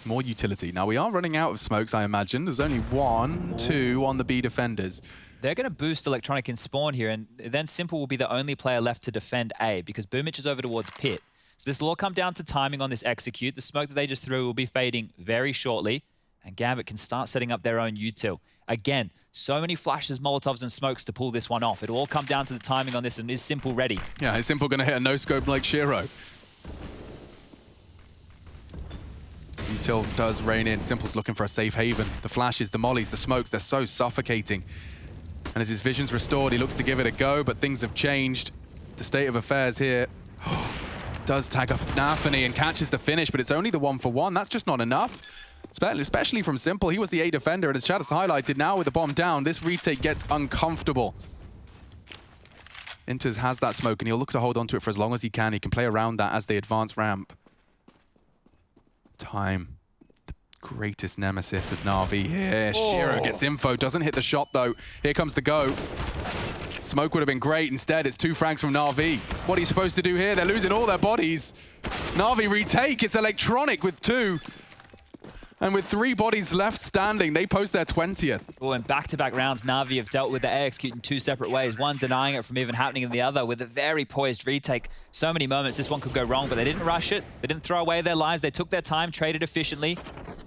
More utility. Now we are running out of smokes, I imagine. There's only 1, 2 on the B defenders. They're going to boost Electronic in spawn here, and then Simple will be the only player left to defend A because Boomich is over towards Pit. So this will all come down to timing on this execute. The smoke that they just threw will be fading very shortly, and Gambit can start setting up their own util. Again, so many flashes, Molotovs, and smokes to pull this one off. It'll all come down to the timing on this, and is Simple ready? Yeah, is Simple going to hit a no-scope like Shiro? until does rain in. Simple's looking for a safe haven. The flashes, the mollies, the smokes, they're so suffocating. And as his vision's restored, he looks to give it a go, but things have changed. The state of affairs here. Does tag up Nafany and catches the finish, but it's only the 1-for-1. That's just not enough. Especially from Simple. He was the A defender, and as Chad has highlighted, now with the bomb down, this retake gets uncomfortable. Inters has that smoke, and he'll look to hold onto it for as long as he can. He can play around that as they advance ramp. Time. The greatest nemesis of Na'Vi here. Shiro gets info, doesn't hit the shot, though. Here comes the go. Smoke would have been great. Instead, it's 2 frags from Na'Vi. What are you supposed to do here? They're losing all their bodies. Na'Vi retake. It's electronic with 2. And with 3 bodies left standing, they post their 20th. Well, in back-to-back rounds, Na'Vi have dealt with the execute in 2 separate ways. One denying it from even happening in the other with a very poised retake. So many moments this one could go wrong, but they didn't rush it. They didn't throw away their lives. They took their time, traded efficiently.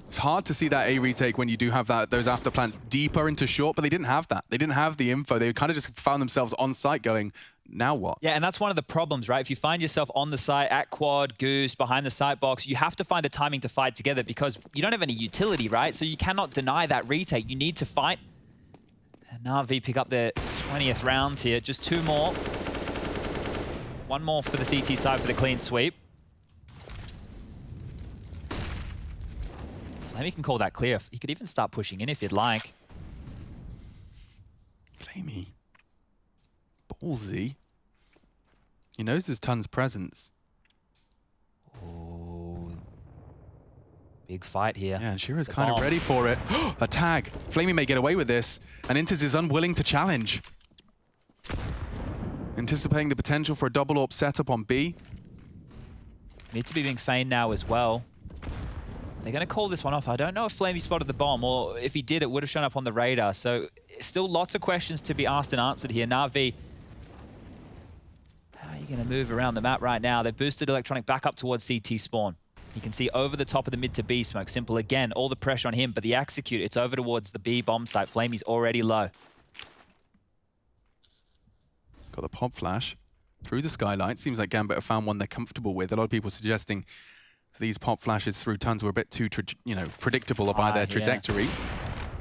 It's hard to see that A retake when you do have those after plants deeper into short, but they didn't have that. They didn't have the info. They kind of just found themselves on site going, now what? Yeah, and that's one of the problems, right? If you find yourself on the site, at quad, goose, behind the site box, you have to find a timing to fight together because you don't have any utility, right? So you cannot deny that retake. You need to fight. And Na'Vi pick up their 20th rounds here. Just 2 more. 1 more for the CT side for the clean sweep. Flamey can call that clear. He could even start pushing in if you'd like. Flamey. Ballsy. He knows there's tons presence. Oh, big fight here. Yeah, and Shiro's kind of ready for it. A tag. Flamey may get away with this, and Inters is unwilling to challenge. Anticipating the potential for a double AWP setup on B. Need to be being feigned now as well. They're going to call this one off. I don't know if Flamey spotted the bomb, or if he did, it would have shown up on the radar. So still lots of questions to be asked and answered here. Na'Vi, how are you going to move around the map right now? They've boosted Electronic back up towards CT spawn. You can see over the top of the mid to B smoke. Simple again, all the pressure on him, but the execute, it's over towards the B bomb site. Flamey's already low. Got the pop flash through the skylight. Seems like Gambit have found one they're comfortable with. A lot of people suggesting these pop flashes through tons were a bit too, predictable by their trajectory. Yeah.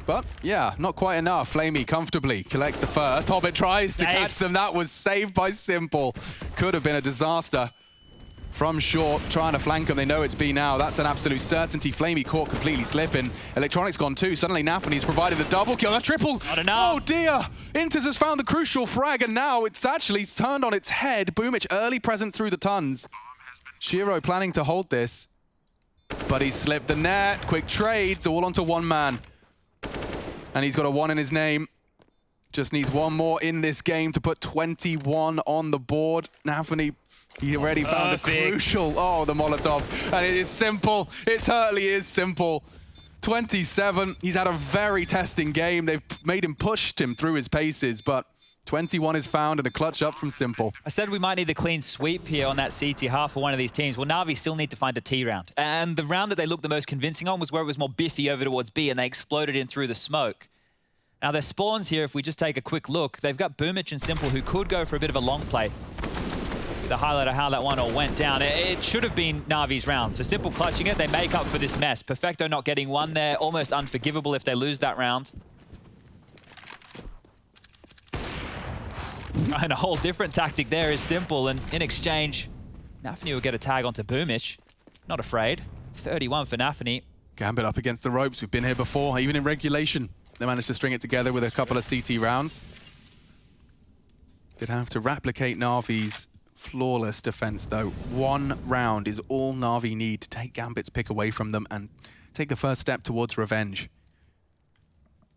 But yeah, not quite enough. Flamey comfortably collects the first. Hobbit tries to catch them. That was saved by Simple. Could have been a disaster. From short, trying to flank them. They know it's B now. That's an absolute certainty. Flamey caught completely slipping. Electronic's gone too. Suddenly Nafany's provided the double kill. A triple. Oh dear. Inters has found the crucial frag, and now it's actually turned on its head. Boomich early present through the tons. Shiro planning to hold this, but he slipped the net. Quick trades, all onto 1 man. And he's got a 1 in his name. Just needs 1 more in this game to put 21 on the board. Nafany, he already found a crucial, the Molotov. And it is Simple. It totally is Simple. 27, he's had a very testing game. They've made him, pushed him through his paces, but 21 is found and a clutch up from Simple. I said we might need the clean sweep here on that CT half for one of these teams. Well, Na'Vi still need to find a T round. And the round that they looked the most convincing on was where it was more biffy over towards B and they exploded in through the smoke. Now their spawns here, if we just take a quick look, they've got Boomich and Simple who could go for a bit of a long play. The highlight of how that one all went down. It should have been Na'Vi's round. So Simple clutching it, they make up for this mess. Perfecto not getting 1 there, almost unforgivable if they lose that round. And a whole different tactic there is Simple, and in exchange, Nafany will get a tag onto Boomich. Not afraid. 31 for Nafany. Gambit up against the ropes. We've been here before, even in regulation. They managed to string it together with a couple of CT rounds. They'd have to replicate Na'Vi's flawless defense, though. 1 round is all Na'Vi need to take Gambit's pick away from them and take the first step towards revenge.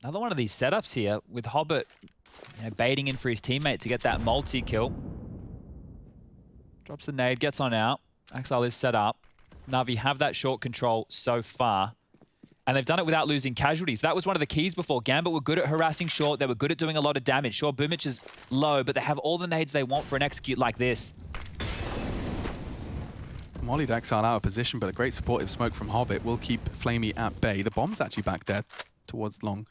Another one of these setups here with Hobbit, baiting in for his teammate to get that multi-kill. Drops the nade, gets on out. Axile is set up. Na'Vi have that short control so far. And they've done it without losing casualties. That was one of the keys before. Gambit were good at harassing short. They were good at doing a lot of damage. Sure, Boomich is low, but they have all the nades they want for an execute like this. Mollied Exile out of position, but a great supportive smoke from Hobbit will keep Flamey at bay. The bomb's actually back there towards long.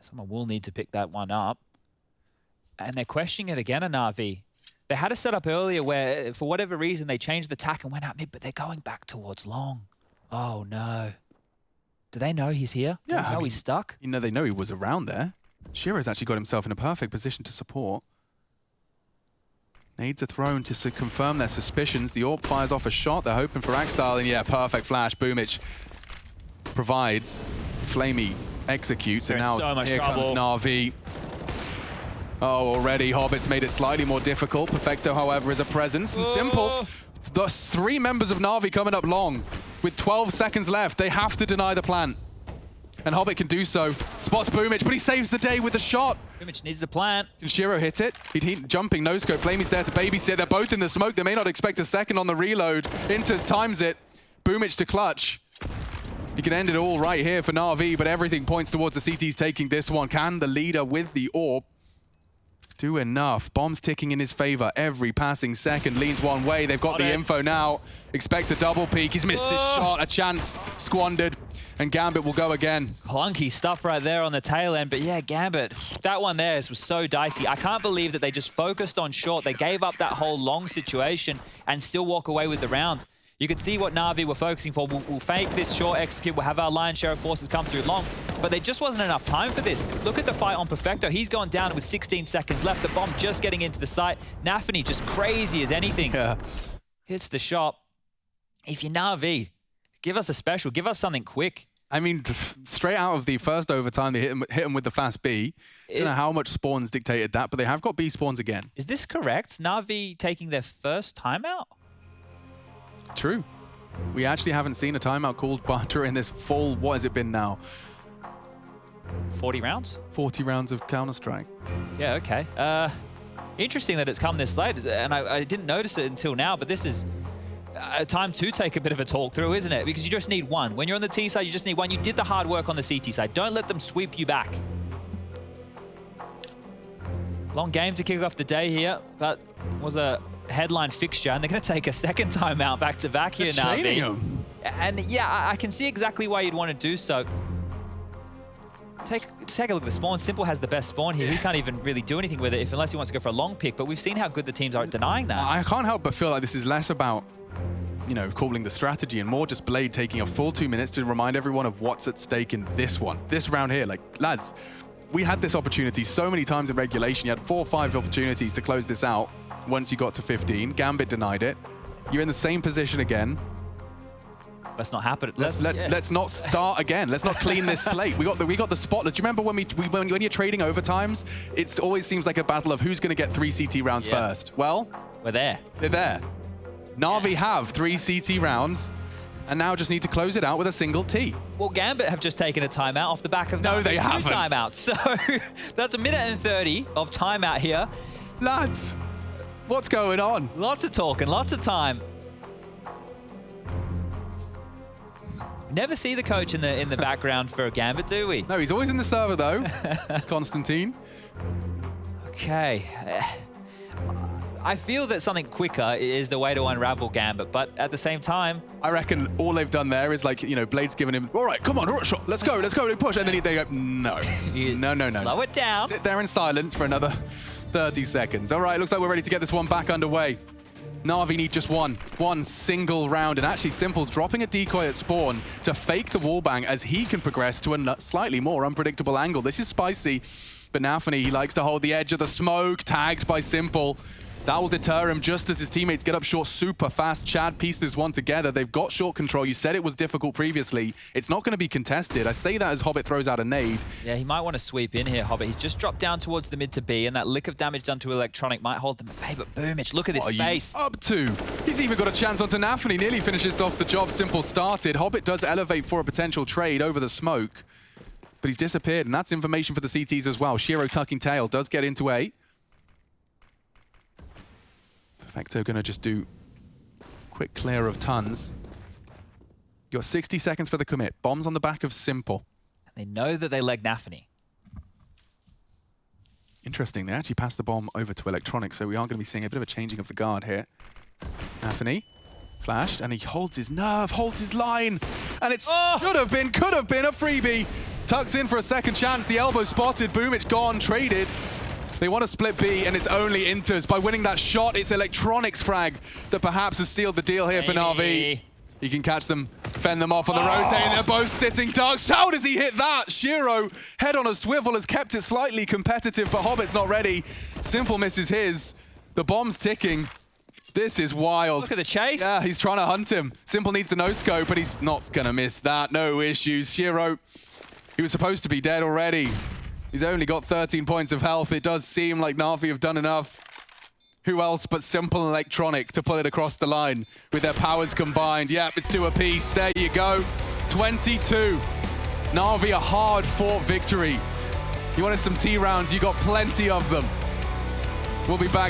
Someone will need to pick that one up. And they're questioning it again, Na'Vi. They had a setup earlier where, for whatever reason, they changed the tack and went out mid, but they're going back towards long. Oh, no. Do they know he's here? Do they know he's stuck? You know, they know he was around there. Shiro's actually got himself in a perfect position to support. Nades are thrown to confirm their suspicions. The AWP fires off a shot. They're hoping for Axile, and yeah, perfect flash. Boomich provides. Flamey executes, and now so much here trouble. comes Na'Vi. Oh, already Hobbit's made it slightly more difficult. Perfecto, however, is a presence. And Simple, the 3 members of Na'Vi coming up long. With 12 seconds left, they have to deny the plant. And Hobbit can do so. Spots Boomich, but he saves the day with a shot. Boomich needs the plant. Can Shiro hit it? He'd jumping no scope. Flamey's there to babysit. They're both in the smoke. They may not expect a second on the reload. Inters times it. Boomich to clutch. He can end it all right here for Na'Vi, but everything points towards the CTs taking this one. Can the leader with the AWP do enough? Bombs ticking in his favor. Every passing second leans one way. They've got the info now. Expect a double peek. He's missed his shot. A chance squandered. And Gambit will go again. Clunky stuff right there on the tail end. But yeah, Gambit, that one there was so dicey. I can't believe that they just focused on short. They gave up that whole long situation and still walk away with the round. You could see what Na'Vi were focusing for. We'll fake this short execute. We'll have our lion's share of forces come through long. But there just wasn't enough time for this. Look at the fight on Perfecto. He's gone down with 16 seconds left. The bomb just getting into the site. Nafany just crazy as anything. Yeah. Hits the shot. If you're Na'Vi, give us a special. Give us something quick. I mean, straight out of the first overtime, they hit him with the fast B. I don't know how much spawns dictated that, but they have got B spawns again. Is this correct? Na'Vi taking their first timeout? True. We actually haven't seen a timeout called during this full, what has it been now? 40 rounds? 40 rounds of Counter-Strike. Yeah, okay. Interesting that it's come this late, and I didn't notice it until now, but this is a time to take a bit of a talk through, isn't it? Because you just need one. When you're on the T side, you just need one. You did the hard work on the CT side. Don't let them sweep you back. Long game to kick off the day here, but was a headline fixture, and they're going to take a second timeout back-to-back here now. Training him. And yeah, I can see exactly why you'd want to do so. Take a look at the spawn. Simple has the best spawn here. He can't even really do anything with it unless he wants to go for a long pick, but we've seen how good the teams are at denying that. I can't help but feel like this is less about, you know, calling the strategy and more just Blade taking a full 2 minutes to remind everyone of what's at stake in this one. This round here, like, lads, we had this opportunity so many times in regulation. You had 4 or 5 opportunities to close this out once you got to 15. Gambit denied it. You're in the same position again. Let's not happen. Let's not start again. Let's not clean this slate. We got the spotlight. Do you remember when when you're trading overtimes, it always seems like a battle of who's going to get 3 CT rounds first. Well, we're there. They're there. Na'Vi have 3 CT rounds, and now just need to close it out with a single T. Well, Gambit have just taken a timeout off the back of no, they haven't. 2 timeouts. So that's 1 minute and 30 of timeout here. Lads, what's going on? Lots of talking, lots of time. Never see the coach in the background for a Gambit, do we? No, he's always in the server though. It's Constantine. Okay. I feel that something quicker is the way to unravel Gambit, but at the same time... I reckon all they've done there is like, you know, Blade's given him, all right, come on, shot, let's go, they push, and then they go, no. No. Slow it down. Sit there in silence for another 30 seconds. All right, looks like we're ready to get this one back underway. Na'Vi need just one single round, and actually Simple's dropping a decoy at spawn to fake the wallbang as he can progress to a slightly more unpredictable angle. This is spicy, but Nafany, he likes to hold the edge of the smoke, tagged by Simple. That will deter him just as his teammates get up short super fast. Chad pieced this one together. They've got short control. You said it was difficult previously. It's not going to be contested. I say that as Hobbit throws out a nade. Yeah, he might want to sweep in here, Hobbit. He's just dropped down towards the mid to B, and that lick of damage done to Electronic might hold them at bay, but Boomich, look at this space. Up to? He's even got a chance onto Nafany. Nearly finishes off the job Simple started. Hobbit does elevate for a potential trade over the smoke, but he's disappeared, and that's information for the CTs as well. Shiro tucking tail does get into A. Perfecto gonna just do quick clear of tons. You got 60 seconds for the commit. Bombs on the back of Simple. They know that they leg Nafany. Interesting, they actually passed the bomb over to Electronic, so we are gonna be seeing a bit of a changing of the guard here. Nafany flashed, and he holds his nerve, holds his line, and it could have been a freebie. Tucks in for a second chance, the elbow spotted, Boomich gone, traded. They want to split B, and it's only Inters. By winning that shot, it's Electronics frag that perhaps has sealed the deal here for Na'Vi. He can catch them, fend them off on the rotate, and they're both sitting ducks. How does he hit that? Shiro, head on a swivel, has kept it slightly competitive, but Hobbit's not ready. Simple misses his. The bomb's ticking. This is wild. Look at the chase. Yeah, he's trying to hunt him. Simple needs the no-scope, but he's not going to miss that. No issues. Shiro, he was supposed to be dead already. He's only got 13 points of health. It does seem like Na'Vi have done enough. Who else but Simple Electronic to pull it across the line with their powers combined? Yep, it's 2 apiece. There you go. 22. Na'Vi, a hard-fought victory. You wanted some T rounds, you got plenty of them. We'll be back.